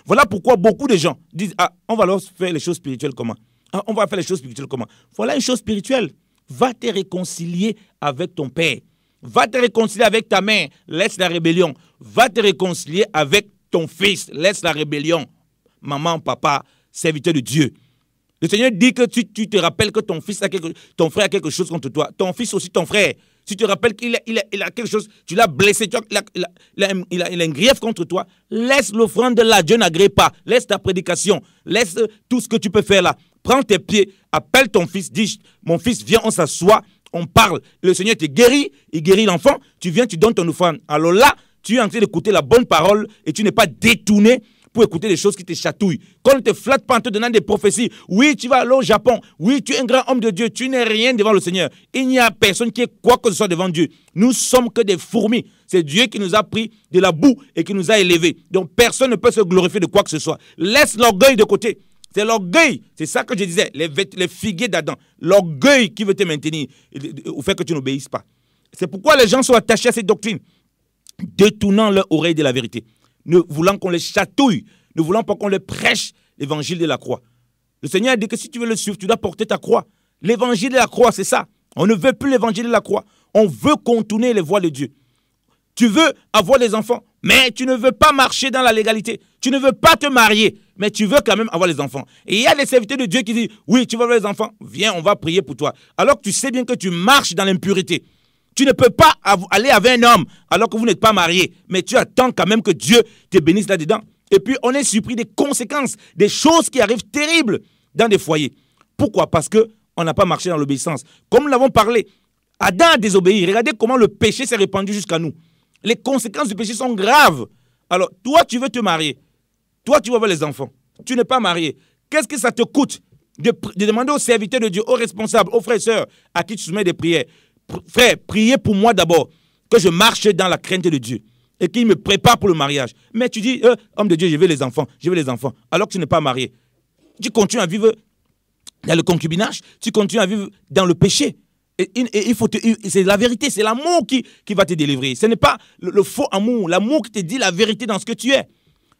Voilà pourquoi beaucoup de gens disent, ah, on va alors faire les choses spirituelles comment? Ah, on va faire les choses spirituelles comment? Voilà une chose spirituelle. Va te réconcilier avec ton père. Va te réconcilier avec ta mère. Laisse la rébellion. Va te réconcilier avec ton fils. Laisse la rébellion. Maman, papa, serviteur de Dieu. Le Seigneur dit que tu te rappelles que ton frère a quelque chose contre toi. Ton fils aussi, ton frère. Si tu te rappelles qu'il a quelque chose, tu l'as blessé, il a un grief contre toi, laisse l'offrande là, Dieu n'agrée pas. Laisse ta prédication, laisse tout ce que tu peux faire là. Prends tes pieds, appelle ton fils, dis, mon fils, viens, on s'assoit, on parle. Le Seigneur te guérit, il guérit l'enfant, tu viens, tu donnes ton offrande. Alors là, tu es en train d'écouter la bonne parole et tu n'es pas détourné pour écouter des choses qui te chatouillent. Qu'on ne te flatte pas en te donnant des prophéties. Oui, tu vas aller au Japon. Oui, tu es un grand homme de Dieu. Tu n'es rien devant le Seigneur. Il n'y a personne qui est quoi que ce soit devant Dieu. Nous sommes que des fourmis. C'est Dieu qui nous a pris de la boue et qui nous a élevés. Donc personne ne peut se glorifier de quoi que ce soit. Laisse l'orgueil de côté. C'est l'orgueil. C'est ça que je disais. Les figuiers d'Adam. L'orgueil qui veut te maintenir au fait que tu n'obéisses pas. C'est pourquoi les gens sont attachés à cette doctrine, détournant leur oreille de la vérité. Ne voulant qu'on les chatouille, ne voulant pas qu'on les prêche l'évangile de la croix. Le Seigneur a dit que si tu veux le suivre, tu dois porter ta croix. L'évangile de la croix, c'est ça. On ne veut plus l'évangile de la croix. On veut contourner les voies de Dieu. Tu veux avoir des enfants, mais tu ne veux pas marcher dans la légalité. Tu ne veux pas te marier, mais tu veux quand même avoir les enfants. Et il y a des serviteurs de Dieu qui disent, oui, tu veux avoir les enfants, viens, on va prier pour toi. Alors que tu sais bien que tu marches dans l'impureté. Tu ne peux pas aller avec un homme alors que vous n'êtes pas marié. Mais tu attends quand même que Dieu te bénisse là-dedans. Et puis, on est surpris des conséquences, des choses qui arrivent terribles dans des foyers. Pourquoi? Parce qu'on n'a pas marché dans l'obéissance. Comme nous l'avons parlé, Adam a désobéi. Regardez comment le péché s'est répandu jusqu'à nous. Les conséquences du péché sont graves. Alors, toi, tu veux te marier. Toi, tu veux avoir les enfants. Tu n'es pas marié. Qu'est-ce que ça te coûte de demander aux serviteurs de Dieu, aux responsables, aux frères et sœurs à qui tu soumets des prières? Frère, priez pour moi d'abord, que je marche dans la crainte de Dieu et qu'il me prépare pour le mariage. Mais tu dis, homme de Dieu, je veux les enfants, alors que tu n'es pas marié. Tu continues à vivre dans le concubinage, tu continues à vivre dans le péché. Et c'est la vérité, c'est l'amour qui va te délivrer. Ce n'est pas le faux amour, l'amour qui te dit la vérité dans ce que tu es.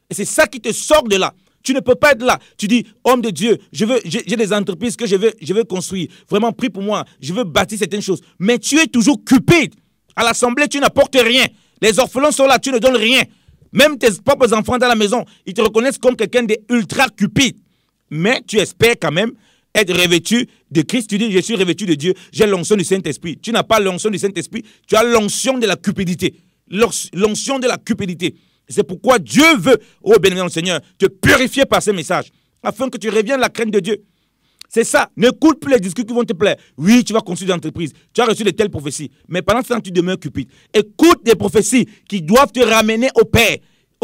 Et c'est ça qui te sort de là. Tu ne peux pas être là. Tu dis, homme de Dieu, j'ai des entreprises que je veux construire. Vraiment, prie pour moi. Je veux bâtir certaines choses. Mais tu es toujours cupide. À l'assemblée, tu n'apportes rien. Les orphelins sont là, tu ne donnes rien. Même tes propres enfants dans la maison, ils te reconnaissent comme quelqu'un d'ultra cupide. Mais tu espères quand même être revêtu de Christ. Tu dis, je suis revêtu de Dieu. J'ai l'onction du Saint-Esprit. Tu n'as pas l'onction du Saint-Esprit. Tu as l'onction de la cupidité. L'onction de la cupidité. C'est pourquoi Dieu veut, oh bénévole Seigneur, te purifier par ces messages, afin que tu reviennes à la crainte de Dieu. C'est ça. N'écoute plus les discours qui vont te plaire. Oui, tu vas construire une entreprise. Tu as reçu de telles prophéties. Mais pendant ce temps, tu demeures cupide. Écoute des prophéties qui doivent te ramener au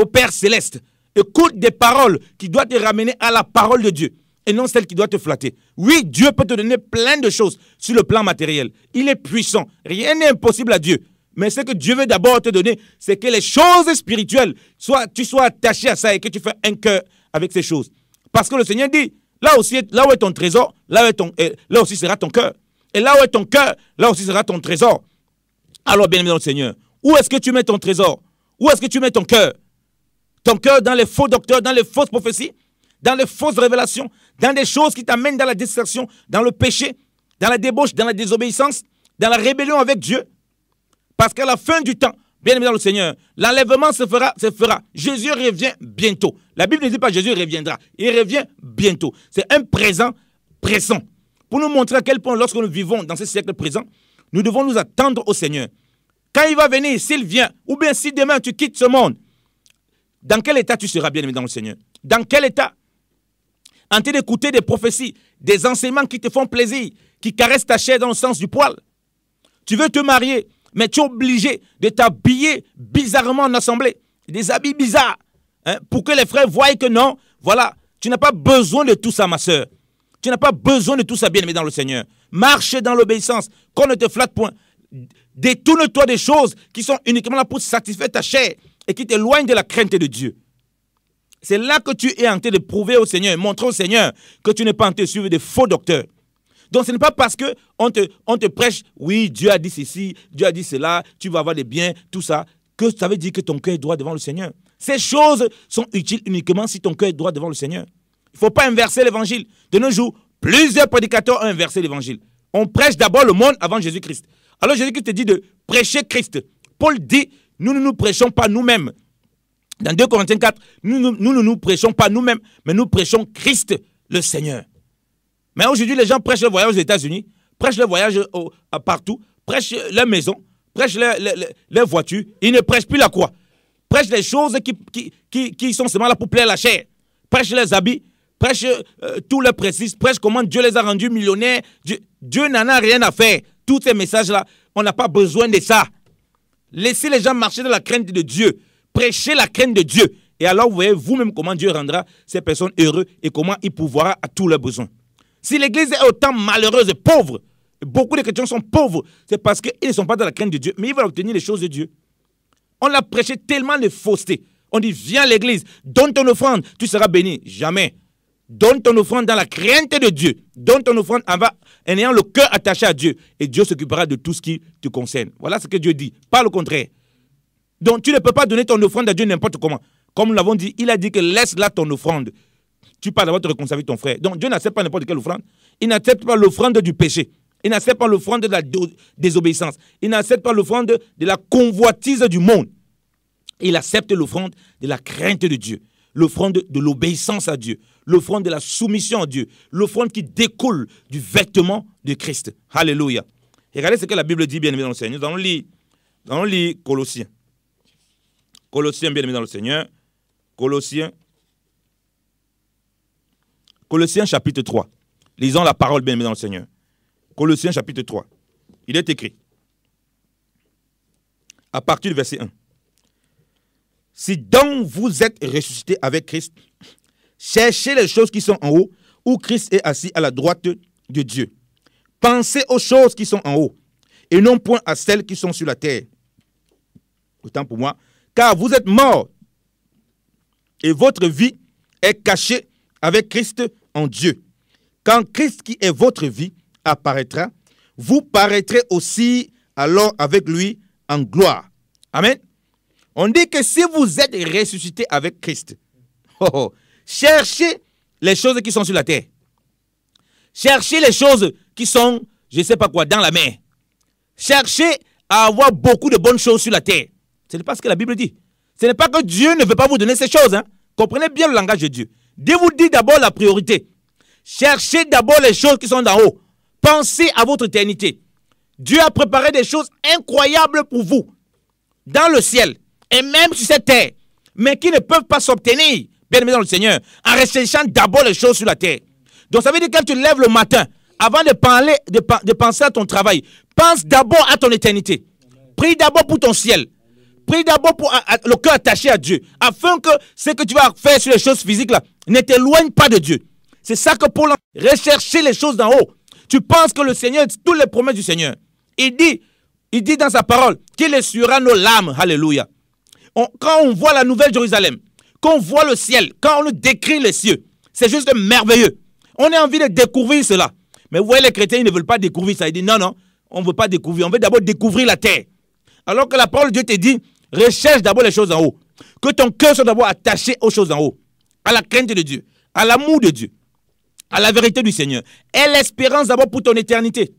Père céleste. Écoute des paroles qui doivent te ramener à la parole de Dieu et non celles qui doivent te flatter. Oui, Dieu peut te donner plein de choses sur le plan matériel. Il est puissant. Rien n'est impossible à Dieu. Mais ce que Dieu veut d'abord te donner, c'est que les choses spirituelles, tu sois attaché à ça et que tu fasses un cœur avec ces choses. Parce que le Seigneur dit, là où est ton trésor, là aussi sera ton cœur. Et là où est ton cœur, là aussi sera ton trésor. Alors, bien aimé dans le Seigneur, où est-ce que tu mets ton trésor? Où est-ce que tu mets ton cœur? Ton cœur dans les faux docteurs, dans les fausses prophéties, dans les fausses révélations, dans des choses qui t'amènent dans la distraction, dans le péché, dans la débauche, dans la désobéissance, dans la rébellion avec Dieu. Parce qu'à la fin du temps, bien aimé dans le Seigneur, l'enlèvement se fera. Jésus revient bientôt. La Bible ne dit pas Jésus reviendra. Il revient bientôt. C'est un présent pressant. Pour nous montrer à quel point, lorsque nous vivons dans ce siècle présent, nous devons nous attendre au Seigneur. Quand il va venir, s'il vient, ou bien si demain tu quittes ce monde, dans quel état tu seras, bien aimé dans le Seigneur? Dans quel état? En train d'écouter des prophéties, des enseignements qui te font plaisir, qui caressent ta chair dans le sens du poil. Tu veux te marier, mais tu es obligé de t'habiller bizarrement en assemblée. Des habits bizarres. Pour que les frères voient que non, voilà, tu n'as pas besoin de tout ça, ma soeur. Tu n'as pas besoin de tout ça, bien aimé dans le Seigneur. Marche dans l'obéissance, qu'on ne te flatte point. Détourne-toi des choses qui sont uniquement là pour satisfaire ta chair et qui t'éloignent de la crainte de Dieu. C'est là que tu es en train de prouver au Seigneur, montrer au Seigneur que tu n'es pas en train de suivre des faux docteurs. Donc ce n'est pas parce qu'on te prêche, oui, Dieu a dit ceci, Dieu a dit cela, tu vas avoir des biens, tout ça. que ça veut dire que ton cœur est droit devant le Seigneur. Ces choses sont utiles uniquement si ton cœur est droit devant le Seigneur. Il ne faut pas inverser l'évangile. De nos jours, plusieurs prédicateurs ont inversé l'évangile. On prêche d'abord le monde avant Jésus-Christ. Alors Jésus-Christ te dit de prêcher Christ. Paul dit, nous ne nous prêchons pas nous-mêmes. Dans 2 Corinthiens 4, nous ne nous prêchons pas nous-mêmes, mais nous prêchons Christ, le Seigneur. Mais aujourd'hui, les gens prêchent le voyage aux États-Unis, prêchent le voyage partout, prêchent leur maison, prêchent leur voiture. Ils ne prêchent plus la croix. Prêchent les choses qui sont seulement là pour plaire la chair. Prêchent les habits, prêchent tout leur précis, prêchent comment Dieu les a rendus millionnaires. Dieu n'en a rien à faire. Tous ces messages-là, on n'a pas besoin de ça. Laissez les gens marcher dans la crainte de Dieu. Prêchez la crainte de Dieu. Et alors, vous voyez vous-même comment Dieu rendra ces personnes heureuses et comment il pourvoira à tous leurs besoins. Si l'Église est autant malheureuse et pauvre, et beaucoup de chrétiens sont pauvres, c'est parce qu'ils ne sont pas dans la crainte de Dieu, mais ils veulent obtenir les choses de Dieu. On a prêché tellement de fausseté. On dit, viens à l'église, donne ton offrande, tu seras béni. Jamais. Donne ton offrande dans la crainte de Dieu. Donne ton offrande en ayant le cœur attaché à Dieu. Et Dieu s'occupera de tout ce qui te concerne. Voilà ce que Dieu dit, pas le contraire. Donc tu ne peux pas donner ton offrande à Dieu n'importe comment. Comme nous l'avons dit, il a dit que laisse là ton offrande. Tu parles d'abord te réconcilier avec ton frère. Donc Dieu n'accepte pas n'importe quelle offrande. Il n'accepte pas l'offrande du péché. Il n'accepte pas l'offrande de la désobéissance. Il n'accepte pas l'offrande de la convoitise du monde. Il accepte l'offrande de la crainte de Dieu. L'offrande de l'obéissance à Dieu. L'offrande de la soumission à Dieu. L'offrande qui découle du vêtement de Christ. Alléluia. Regardez ce que la Bible dit, bien aimé dans le Seigneur. Nous allons lire Colossiens. Colossiens, bien aimé dans le Seigneur. Colossiens chapitre 3. Lisons la parole, bien aimé dans le Seigneur. Colossiens chapitre 3. Il est écrit, à partir du verset 1. Si donc vous êtes ressuscités avec Christ, cherchez les choses qui sont en haut, où Christ est assis à la droite de Dieu. Pensez aux choses qui sont en haut, et non point à celles qui sont sur la terre. Autant pour moi, car vous êtes morts, et votre vie est cachée avec Christ en Dieu. Quand Christ qui est votre vie apparaîtra, vous paraîtrez aussi alors avec lui en gloire. Amen. On dit que si vous êtes ressuscité avec Christ, cherchez les choses qui sont sur la terre. Cherchez les choses qui sont, je ne sais pas quoi, dans la mer. Cherchez à avoir beaucoup de bonnes choses sur la terre. Ce n'est pas ce que la Bible dit. Ce n'est pas que Dieu ne veut pas vous donner ces choses. Hein. Comprenez bien le langage de Dieu. Dieu vous dit d'abord la priorité. Cherchez d'abord les choses qui sont d'en haut. Pensez à votre éternité. Dieu a préparé des choses incroyables pour vous, dans le ciel, et même sur cette terre, mais qui ne peuvent pas s'obtenir, bien aimé dans le Seigneur, en recherchant d'abord les choses sur la terre. Donc ça veut dire que quand tu te lèves le matin, avant de penser à ton travail, pense d'abord à ton éternité. Prie d'abord pour ton ciel. Prie d'abord pour le cœur attaché à Dieu, afin que ce que tu vas faire sur les choses physiques là ne t'éloigne pas de Dieu. C'est ça que Paul a recherché les choses d'en haut. Tu penses que le Seigneur, toutes les promesses du Seigneur, il dit dans sa parole qu'il essuiera nos larmes. Alléluia. Quand on voit la nouvelle Jérusalem, quand on voit le ciel, quand on nous décrit les cieux, c'est juste merveilleux. On a envie de découvrir cela. Mais vous voyez, les chrétiens, ils ne veulent pas découvrir ça. Ils disent non, on ne veut pas découvrir. On veut d'abord découvrir la terre. Alors que la parole de Dieu te dit, recherche d'abord les choses en haut. Que ton cœur soit d'abord attaché aux choses en haut. À la crainte de Dieu, à l'amour de Dieu, à la vérité du Seigneur. Et l'espérance d'abord pour ton éternité.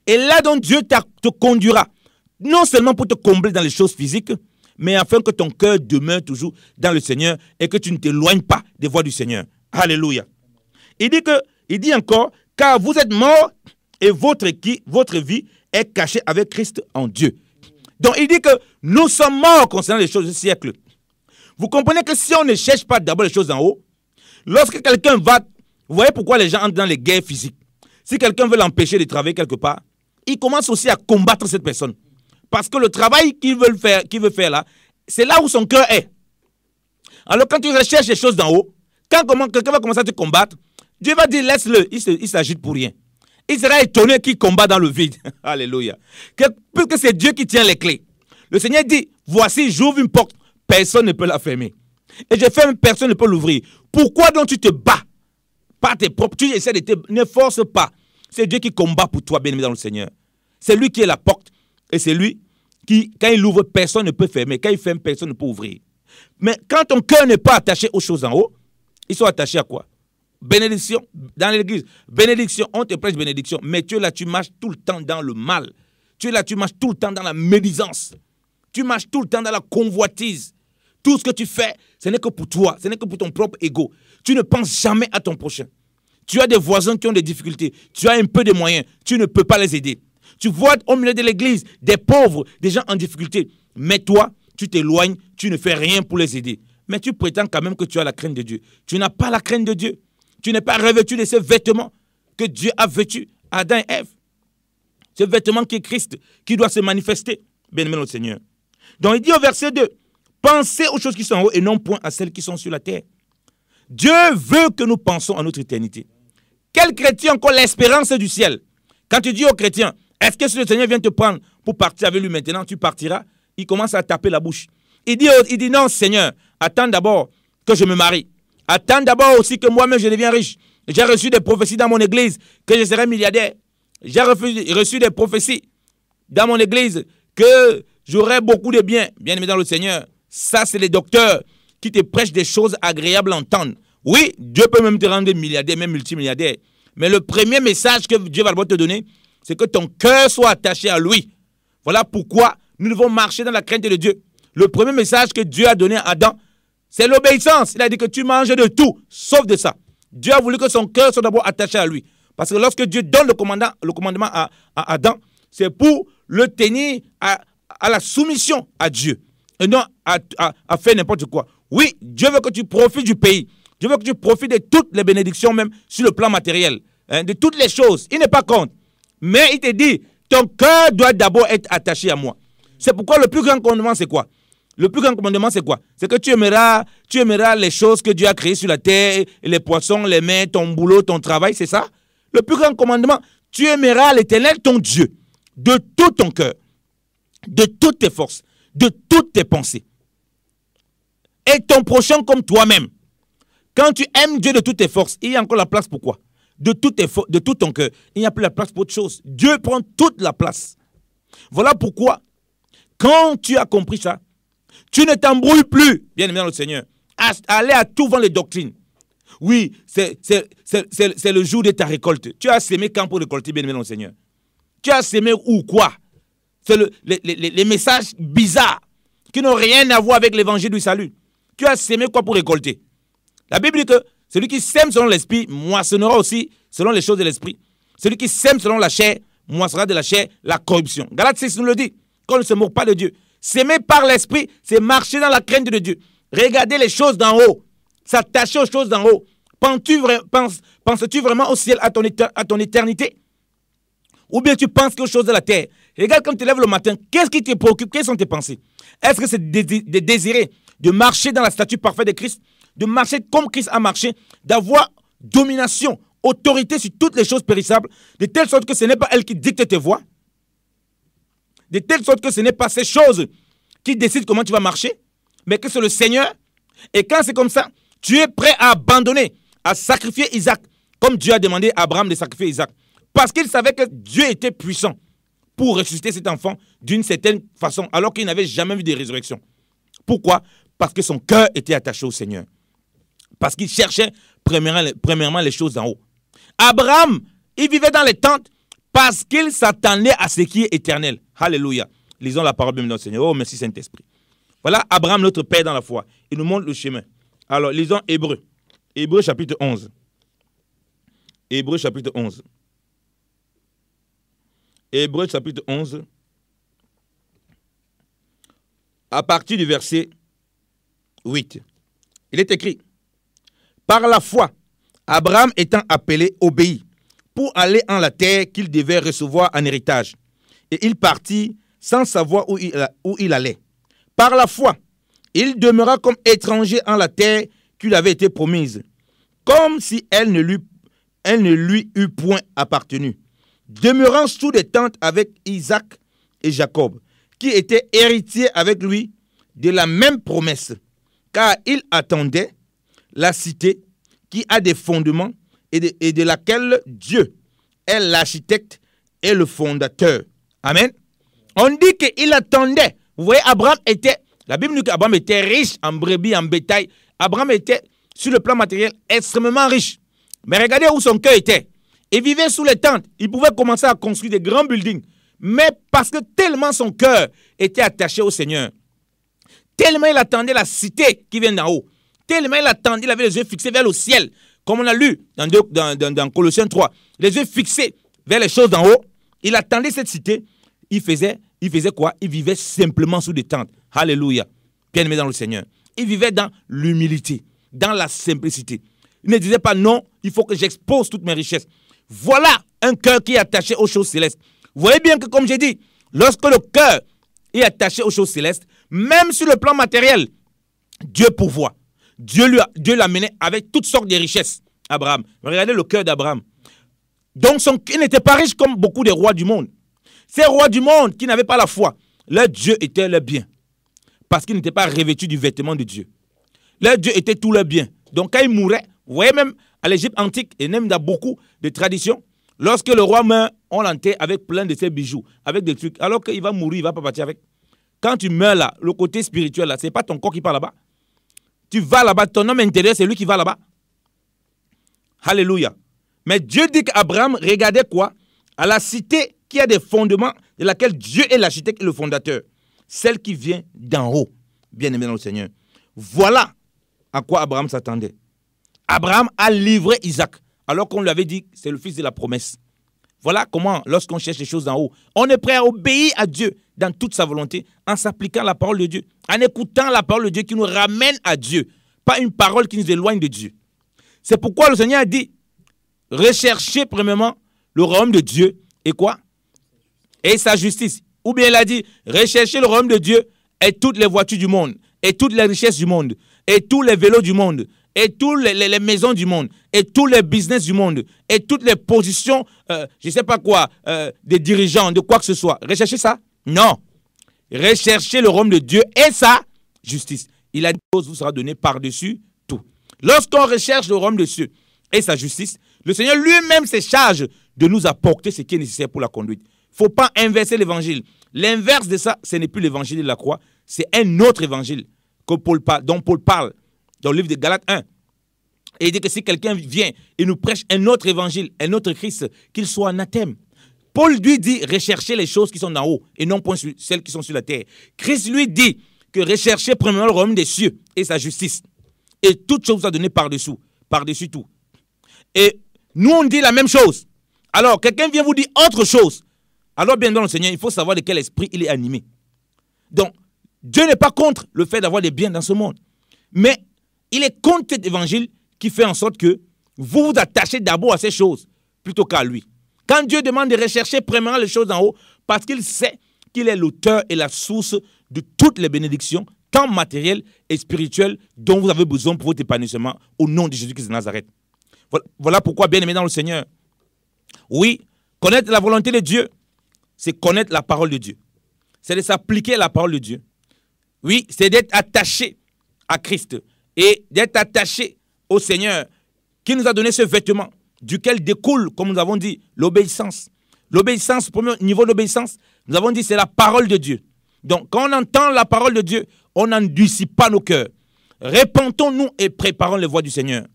Et là donc Dieu te conduira. Non seulement pour te combler dans les choses physiques, mais afin que ton cœur demeure toujours dans le Seigneur et que tu ne t'éloignes pas des voies du Seigneur. Alléluia. Il dit encore, car vous êtes morts et votre vie est cachée avec Christ en Dieu. Donc il dit que nous sommes morts concernant les choses du siècle. Vous comprenez que si on ne cherche pas d'abord les choses en haut, lorsque quelqu'un va, vous voyez pourquoi les gens entrent dans les guerres physiques. Si quelqu'un veut l'empêcher de travailler quelque part, il commence aussi à combattre cette personne. Parce que le travail qu'il veut faire là, c'est là où son cœur est. Alors quand tu recherches les choses d'en haut, quand quelqu'un va commencer à te combattre, Dieu va dire laisse-le, il s'agite pour rien. Il sera étonné qu'il combat dans le vide. Alléluia. Puisque c'est Dieu qui tient les clés. Le Seigneur dit, voici j'ouvre une porte, personne ne peut la fermer. Et je ferme, personne ne peut l'ouvrir. Pourquoi donc tu te bats par tes propres, tu essaies de ne force pas. C'est Dieu qui combat pour toi, bien-aimé dans le Seigneur. C'est lui qui est la porte et c'est lui qui, quand il ouvre, personne ne peut fermer. Quand il ferme, personne ne peut ouvrir. Mais quand ton cœur n'est pas attaché aux choses en haut, ils sont attachés à quoi? Bénédiction, dans l'église. Bénédiction, on te prêche bénédiction. Mais tu es là, tu marches tout le temps dans le mal. Tu es là, tu marches tout le temps dans la médisance. Tu marches tout le temps dans la convoitise. Tout ce que tu fais, ce n'est que pour toi. Ce n'est que pour ton propre ego. Tu ne penses jamais à ton prochain. Tu as des voisins qui ont des difficultés. Tu as un peu de moyens. Tu ne peux pas les aider. Tu vois au milieu de l'église des pauvres, des gens en difficulté. Mais toi, tu t'éloignes, tu ne fais rien pour les aider. Mais tu prétends quand même que tu as la crainte de Dieu. Tu n'as pas la crainte de Dieu. Tu n'es pas revêtu de ces vêtements que Dieu a vêtus Adam et Ève. Ce vêtement qui est Christ, qui doit se manifester. Bien-aimé notre Seigneur. Donc il dit au verset 2, pensez aux choses qui sont en haut et non point à celles qui sont sur la terre. Dieu veut que nous pensions à notre éternité. Quel chrétien a encore l'espérance du ciel? Quand tu dis aux chrétiens, est-ce que si le Seigneur vient te prendre pour partir avec lui maintenant, tu partiras? Il commence à taper la bouche. Il dit non Seigneur, attends d'abord que je me marie. Attends d'abord aussi que moi-même je deviens riche. J'ai reçu des prophéties dans mon église que je serai milliardaire. J'ai reçu des prophéties dans mon église que j'aurai beaucoup de biens. Bien aimé dans le Seigneur, ça c'est les docteurs qui te prêchent des choses agréables à entendre. Oui, Dieu peut même te rendre milliardaire, même multimilliardaire. Mais le premier message que Dieu va d'abord te donner, c'est que ton cœur soit attaché à lui. Voilà pourquoi nous devons marcher dans la crainte de Dieu. Le premier message que Dieu a donné à Adam, c'est l'obéissance. Il a dit que tu manges de tout, sauf de ça. Dieu a voulu que son cœur soit d'abord attaché à lui. Parce que lorsque Dieu donne le commandement à Adam, c'est pour le tenir à la soumission à Dieu. Et non à faire n'importe quoi. Oui, Dieu veut que tu profites du pays. Dieu veut que tu profites de toutes les bénédictions, même sur le plan matériel. De toutes les choses. Il n'est pas contre. Mais il te dit, ton cœur doit d'abord être attaché à moi. C'est pourquoi le plus grand commandement, c'est quoi? Le plus grand commandement, c'est quoi? C'est que tu aimeras les choses que Dieu a créées sur la terre, les poissons, les mains, ton boulot, ton travail, c'est ça? Le plus grand commandement, tu aimeras l'Éternel, ton Dieu, de tout ton cœur, de toutes tes forces, de toutes tes pensées. Et ton prochain comme toi-même. Quand tu aimes Dieu de toutes tes forces, il y a encore la place pour quoi? De tout ton cœur. Il n'y a plus la place pour autre chose. Dieu prend toute la place. Voilà pourquoi, quand tu as compris ça, tu ne t'embrouilles plus, bien aimé dans le Seigneur, à aller à tout vent les doctrines. Oui, c'est le jour de ta récolte. Tu as sémé quand pour récolter, bien aimé dans le Seigneur? Tu as sémé ou quoi? C'est les messages bizarres qui n'ont rien à voir avec l'évangile du salut. Tu as sémé quoi pour récolter? La Bible dit que celui qui sème selon l'esprit moissonnera aussi selon les choses de l'esprit. Celui qui sème selon la chair moissonnera de la chair la corruption. Galates 6 nous le dit, qu'on ne se moque pas de Dieu. S'aimer par l'esprit, c'est marcher dans la crainte de Dieu. Regarder les choses d'en haut, s'attacher aux choses d'en haut. Penses-tu vraiment au ciel, à ton éternité? Ou bien tu penses aux choses de la terre? Regarde quand tu te lèves le matin, qu'est-ce qui te préoccupe? Quelles sont tes pensées? Est-ce que c'est de désirer de marcher dans la statue parfaite de Christ, de marcher comme Christ a marché, d'avoir domination, autorité sur toutes les choses périssables, de telle sorte que ce n'est pas elle qui dicte tes voies, de telle sorte que ce n'est pas ces choses qui décident comment tu vas marcher, mais que c'est le Seigneur. Et quand c'est comme ça, tu es prêt à abandonner, à sacrifier Isaac, comme Dieu a demandé à Abraham de sacrifier Isaac. Parce qu'il savait que Dieu était puissant pour ressusciter cet enfant d'une certaine façon, alors qu'il n'avait jamais vu de résurrection. Pourquoi? Parce que son cœur était attaché au Seigneur. Parce qu'il cherchait premièrement les choses d'en haut. Abraham, il vivait dans les tentes parce qu'il s'attendait à ce qui est éternel. Alléluia. Lisons la parole de notre Seigneur. Oh, merci Saint-Esprit. Voilà Abraham, notre Père dans la foi. Il nous montre le chemin. Alors, lisons Hébreux. Hébreux chapitre 11. Hébreux chapitre 11. Hébreux chapitre 11. À partir du verset 8. Il est écrit: par la foi, Abraham étant appelé, obéit pour aller en la terre qu'il devait recevoir en héritage. Et il partit sans savoir où il allait. Par la foi, il demeura comme étranger en la terre qui lui avait été promise, comme si elle ne lui eût point appartenu, demeurant sous des tentes avec Isaac et Jacob, qui étaient héritiers avec lui de la même promesse, car il attendait la cité qui a des fondements et de laquelle Dieu est l'architecte et le fondateur. Amen. On dit qu'il attendait. Vous voyez, Abraham était, la Bible dit qu'Abraham était riche en brebis, en bétail. Abraham était, sur le plan matériel, extrêmement riche. Mais regardez où son cœur était. Il vivait sous les tentes. Il pouvait commencer à construire des grands buildings. Mais parce que tellement son cœur était attaché au Seigneur, tellement il attendait la cité qui vient d'en haut, tellement il attendait, il avait les yeux fixés vers le ciel, comme on a lu dans Colossiens 3, les yeux fixés vers les choses d'en haut, il attendait cette cité, il faisait quoi? Il vivait simplement sous des tentes. Alléluia. Bien-aimé dans le Seigneur. Il vivait dans l'humilité, dans la simplicité. Il ne disait pas non, il faut que j'expose toutes mes richesses. Voilà un cœur qui est attaché aux choses célestes. Vous voyez bien que, comme j'ai dit, lorsque le cœur est attaché aux choses célestes, même sur le plan matériel, Dieu pourvoit. Dieu l'a mené avec toutes sortes de richesses. Abraham. Regardez le cœur d'Abraham. Donc, il n'était pas riche comme beaucoup des rois du monde. Ces rois du monde qui n'avaient pas la foi, leur Dieu était leur bien. Parce qu'ils n'étaient pas revêtus du vêtement de Dieu. Leur Dieu était tout leur bien. Donc, quand ils mouraient, vous voyez même à l'Égypte antique, et même dans beaucoup de traditions, lorsque le roi meurt, on l'enterre avec plein de ses bijoux, avec des trucs. Alors qu'il va mourir, il ne va pas partir avec. Quand tu meurs là, le côté spirituel là, ce n'est pas ton corps qui part là-bas. Tu vas là-bas, ton homme intérieur, c'est lui qui va là-bas. Alléluia. Mais Dieu dit qu'Abraham regardait quoi? À la cité qui a des fondements, de laquelle Dieu est l'architecte et le fondateur. Celle qui vient d'en haut, bien-aimé dans le Seigneur. Voilà à quoi Abraham s'attendait. Abraham a livré Isaac, alors qu'on lui avait dit c'est le fils de la promesse. Voilà comment, lorsqu'on cherche les choses d'en haut, on est prêt à obéir à Dieu dans toute sa volonté, en s'appliquant la parole de Dieu, en écoutant la parole de Dieu qui nous ramène à Dieu, pas une parole qui nous éloigne de Dieu. C'est pourquoi le Seigneur a dit, recherchez premièrement le royaume de Dieu et quoi? Et sa justice. Ou bien il a dit, recherchez le royaume de Dieu et toutes les voitures du monde, et toutes les richesses du monde, et tous les vélos du monde, et toutes les maisons du monde, et tous les business du monde, et toutes les positions, je ne sais pas quoi, des dirigeants, de quoi que ce soit. Recherchez ça? Non. Recherchez le royaume de Dieu et sa justice. Il a dit que vous sera donné par-dessus tout. Lorsqu'on recherche le royaume de Dieu et sa justice, le Seigneur lui-même se charge de nous apporter ce qui est nécessaire pour la conduite. Il ne faut pas inverser l'évangile. L'inverse de ça, ce n'est plus l'évangile de la croix, c'est un autre évangile dont Paul parle dans le livre de Galates 1. Et il dit que si quelqu'un vient et nous prêche un autre évangile, un autre Christ, qu'il soit anathème. Paul lui dit recherchez les choses qui sont en haut et non point celles qui sont sur la terre. Christ lui dit que recherchez premièrement le royaume des cieux et sa justice. Et toute chose vous a donné par-dessus tout. Et nous on dit la même chose. Alors quelqu'un vient vous dire autre chose. Alors bien dans le Seigneur, il faut savoir de quel esprit il est animé. Donc, Dieu n'est pas contre le fait d'avoir des biens dans ce monde. Mais il est contre cet évangile qui fait en sorte que vous vous attachez d'abord à ces choses plutôt qu'à lui. Quand Dieu demande de rechercher premièrement les choses en haut, parce qu'il sait qu'il est l'auteur et la source de toutes les bénédictions, tant matérielles et spirituelles, dont vous avez besoin pour votre épanouissement au nom de Jésus-Christ de Nazareth. Voilà pourquoi, bien aimé dans le Seigneur, oui, connaître la volonté de Dieu, c'est connaître la parole de Dieu. C'est de s'appliquer à la parole de Dieu. Oui, c'est d'être attaché à Christ et d'être attaché au Seigneur qui nous a donné ce vêtement duquel découle, comme nous avons dit, l'obéissance. L'obéissance, premier niveau d'obéissance, nous avons dit c'est la parole de Dieu. Donc, quand on entend la parole de Dieu, on n'endurcit pas nos cœurs. Répentons-nous et préparons les voies du Seigneur.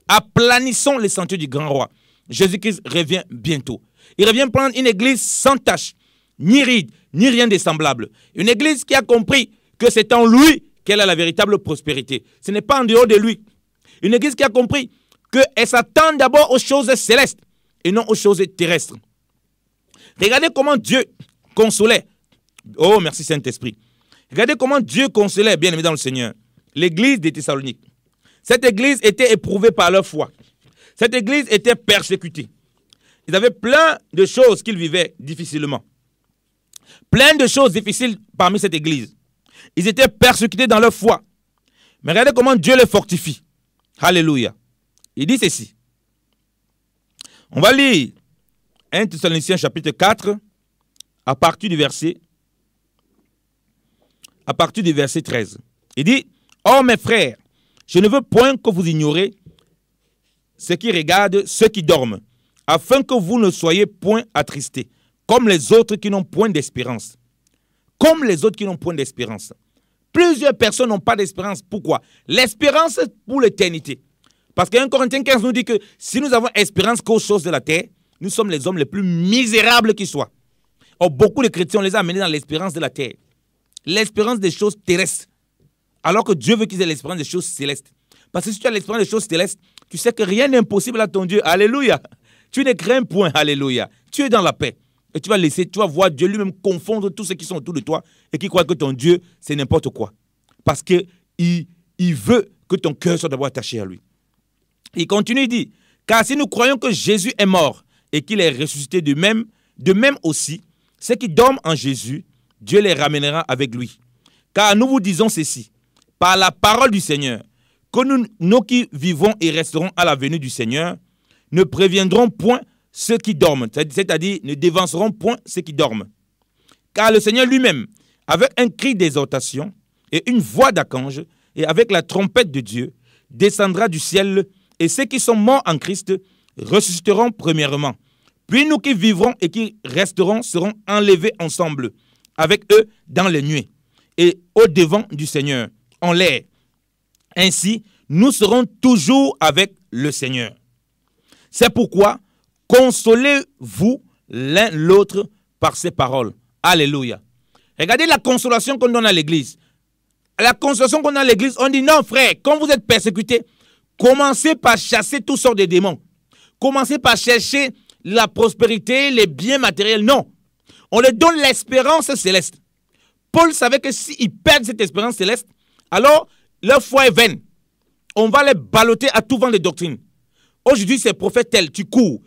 Aplanissons les sentiers du grand roi. Jésus-Christ revient bientôt. Il revient prendre une église sans tache, ni ride, ni rien de semblable. Une église qui a compris que c'est en lui qu'elle a la véritable prospérité. Ce n'est pas en dehors de lui. Une église qui a compris qu'elle s'attend d'abord aux choses célestes et non aux choses terrestres. Regardez comment Dieu consolait. Oh, merci Saint-Esprit. Regardez comment Dieu consolait, bien aimé dans le Seigneur, l'église des Thessaloniques. Cette église était éprouvée par leur foi. Cette église était persécutée. Ils avaient plein de choses qu'ils vivaient difficilement. Plein de choses difficiles parmi cette église. Ils étaient persécutés dans leur foi. Mais regardez comment Dieu les fortifie. Alléluia. Il dit ceci. On va lire 1 Thessaloniciens chapitre 4 à partir du verset 13. Il dit, « Oh mes frères, je ne veux point que vous ignorez ce qui regarde ceux qui dorment, afin que vous ne soyez point attristés, comme les autres qui n'ont point d'espérance. comme les autres qui n'ont point d'espérance. Plusieurs personnes n'ont pas d'espérance. Pourquoi? L'espérance pour l'éternité. Parce que 1 Corinthiens 15 nous dit que si nous avons espérance qu'aux choses de la terre, nous sommes les hommes les plus misérables qui soient. Or, beaucoup de chrétiens, on les a amenés dans l'espérance de la terre. L'espérance des choses terrestres. Alors que Dieu veut qu'ils aient l'espérance des choses célestes. Parce que si tu as l'espérance des choses célestes, tu sais que rien n'est impossible à ton Dieu. Alléluia. Tu ne crains point. Alléluia. Tu es dans la paix. Et tu vas voir Dieu lui-même confondre tous ceux qui sont autour de toi et qui croient que ton Dieu, c'est n'importe quoi. Parce qu'il veut que ton cœur soit d'abord attaché à lui. Il continue, il dit, car si nous croyons que Jésus est mort et qu'il est ressuscité de même aussi, ceux qui dorment en Jésus, Dieu les ramènera avec lui. Car nous vous disons ceci, par la parole du Seigneur, que nous qui vivons et resterons à la venue du Seigneur, ne préviendrons point ceux qui dorment, c'est-à-dire ne dévanceront point ceux qui dorment. Car le Seigneur lui-même, avec un cri d'exhortation et une voix d'archange, et avec la trompette de Dieu, descendra du ciel, et ceux qui sont morts en Christ ressusciteront premièrement. Puis nous qui vivrons et qui resterons seront enlevés ensemble, avec eux dans les nuées, et au-devant du Seigneur, en l'air. Ainsi, nous serons toujours avec le Seigneur. C'est pourquoi, consolez-vous l'un l'autre par ces paroles. Alléluia. Regardez la consolation qu'on donne à l'église. La consolation qu'on donne à l'église, on dit non frère, quand vous êtes persécutés, commencez par chasser toutes sortes de démons. Commencez par chercher la prospérité, les biens matériels. Non. On leur donne l'espérance céleste. Paul savait que s'ils perdent cette espérance céleste, alors leur foi est vaine. On va les balloter à tout vent de doctrine. Aujourd'hui, c'est prophète tel, tu cours.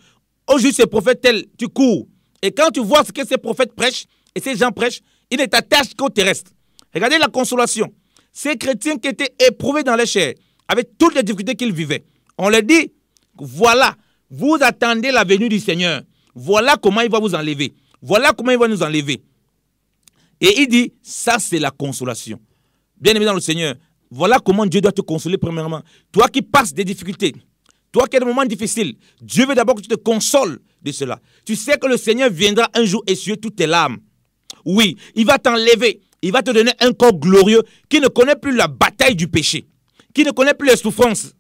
Aujourd'hui, c'est prophète tel, tu cours. Et quand tu vois ce que ces prophètes prêchent, et ces gens prêchent, ils ne t'attachent qu'au terrestre. Regardez la consolation. Ces chrétiens qui étaient éprouvés dans les chairs, avec toutes les difficultés qu'ils vivaient, on leur dit, voilà, vous attendez la venue du Seigneur. Voilà comment il va vous enlever. Voilà comment il va nous enlever. Et il dit, ça c'est la consolation. Bien-aimé dans le Seigneur, voilà comment Dieu doit te consoler premièrement. Toi qui passes des difficultés, toi qui as des moments difficiles, Dieu veut d'abord que tu te consoles de cela. Tu sais que le Seigneur viendra un jour essuyer toutes tes larmes. Oui, il va t'enlever. Il va te donner un corps glorieux qui ne connaît plus la bataille du péché, qui ne connaît plus les souffrances.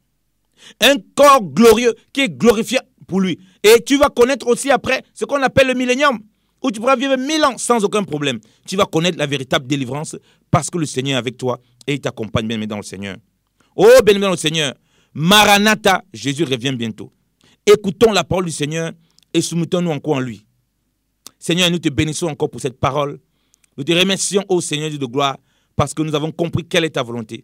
Un corps glorieux qui est glorifié pour lui. Et tu vas connaître aussi après ce qu'on appelle le millénium, où tu pourras vivre 1000 ans sans aucun problème. Tu vas connaître la véritable délivrance parce que le Seigneur est avec toi et il t'accompagne, bien-aimé dans le Seigneur. Oh, bien-aimé dans le Seigneur, Maranatha, Jésus revient bientôt. Écoutons la parole du Seigneur et soumettons-nous encore en lui. Seigneur, nous te bénissons encore pour cette parole. Nous te remercions, ô Seigneur Dieu de gloire, parce que nous avons compris quelle est ta volonté.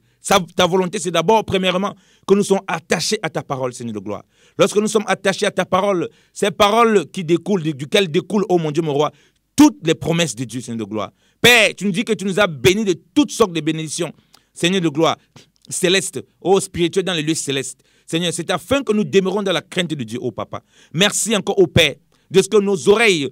Ta volonté, c'est d'abord, premièrement, que nous soyons attachés à ta parole, Seigneur de gloire. Lorsque nous sommes attachés à ta parole, ces paroles qui découlent, duquel découlent, ô mon Dieu, mon roi, toutes les promesses de Dieu, Seigneur de gloire. Père, tu nous dis que tu nous as bénis de toutes sortes de bénédictions, Seigneur de gloire, céleste, ô spirituel dans les lieux célestes. Seigneur, c'est afin que nous demeurons dans la crainte de Dieu, ô Papa. Merci encore, ô Père, de ce que nos oreilles,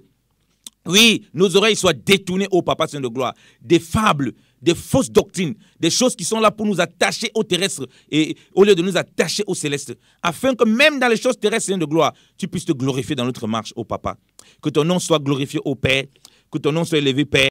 oui, nos oreilles soient détournées, ô Papa, Seigneur de gloire, des fables, des fausses doctrines, des choses qui sont là pour nous attacher au terrestre et au lieu de nous attacher au céleste, afin que même dans les choses terrestres, Seigneur de gloire, tu puisses te glorifier dans notre marche, ô Papa. Que ton nom soit glorifié, ô Père, que ton nom soit élevé, Père.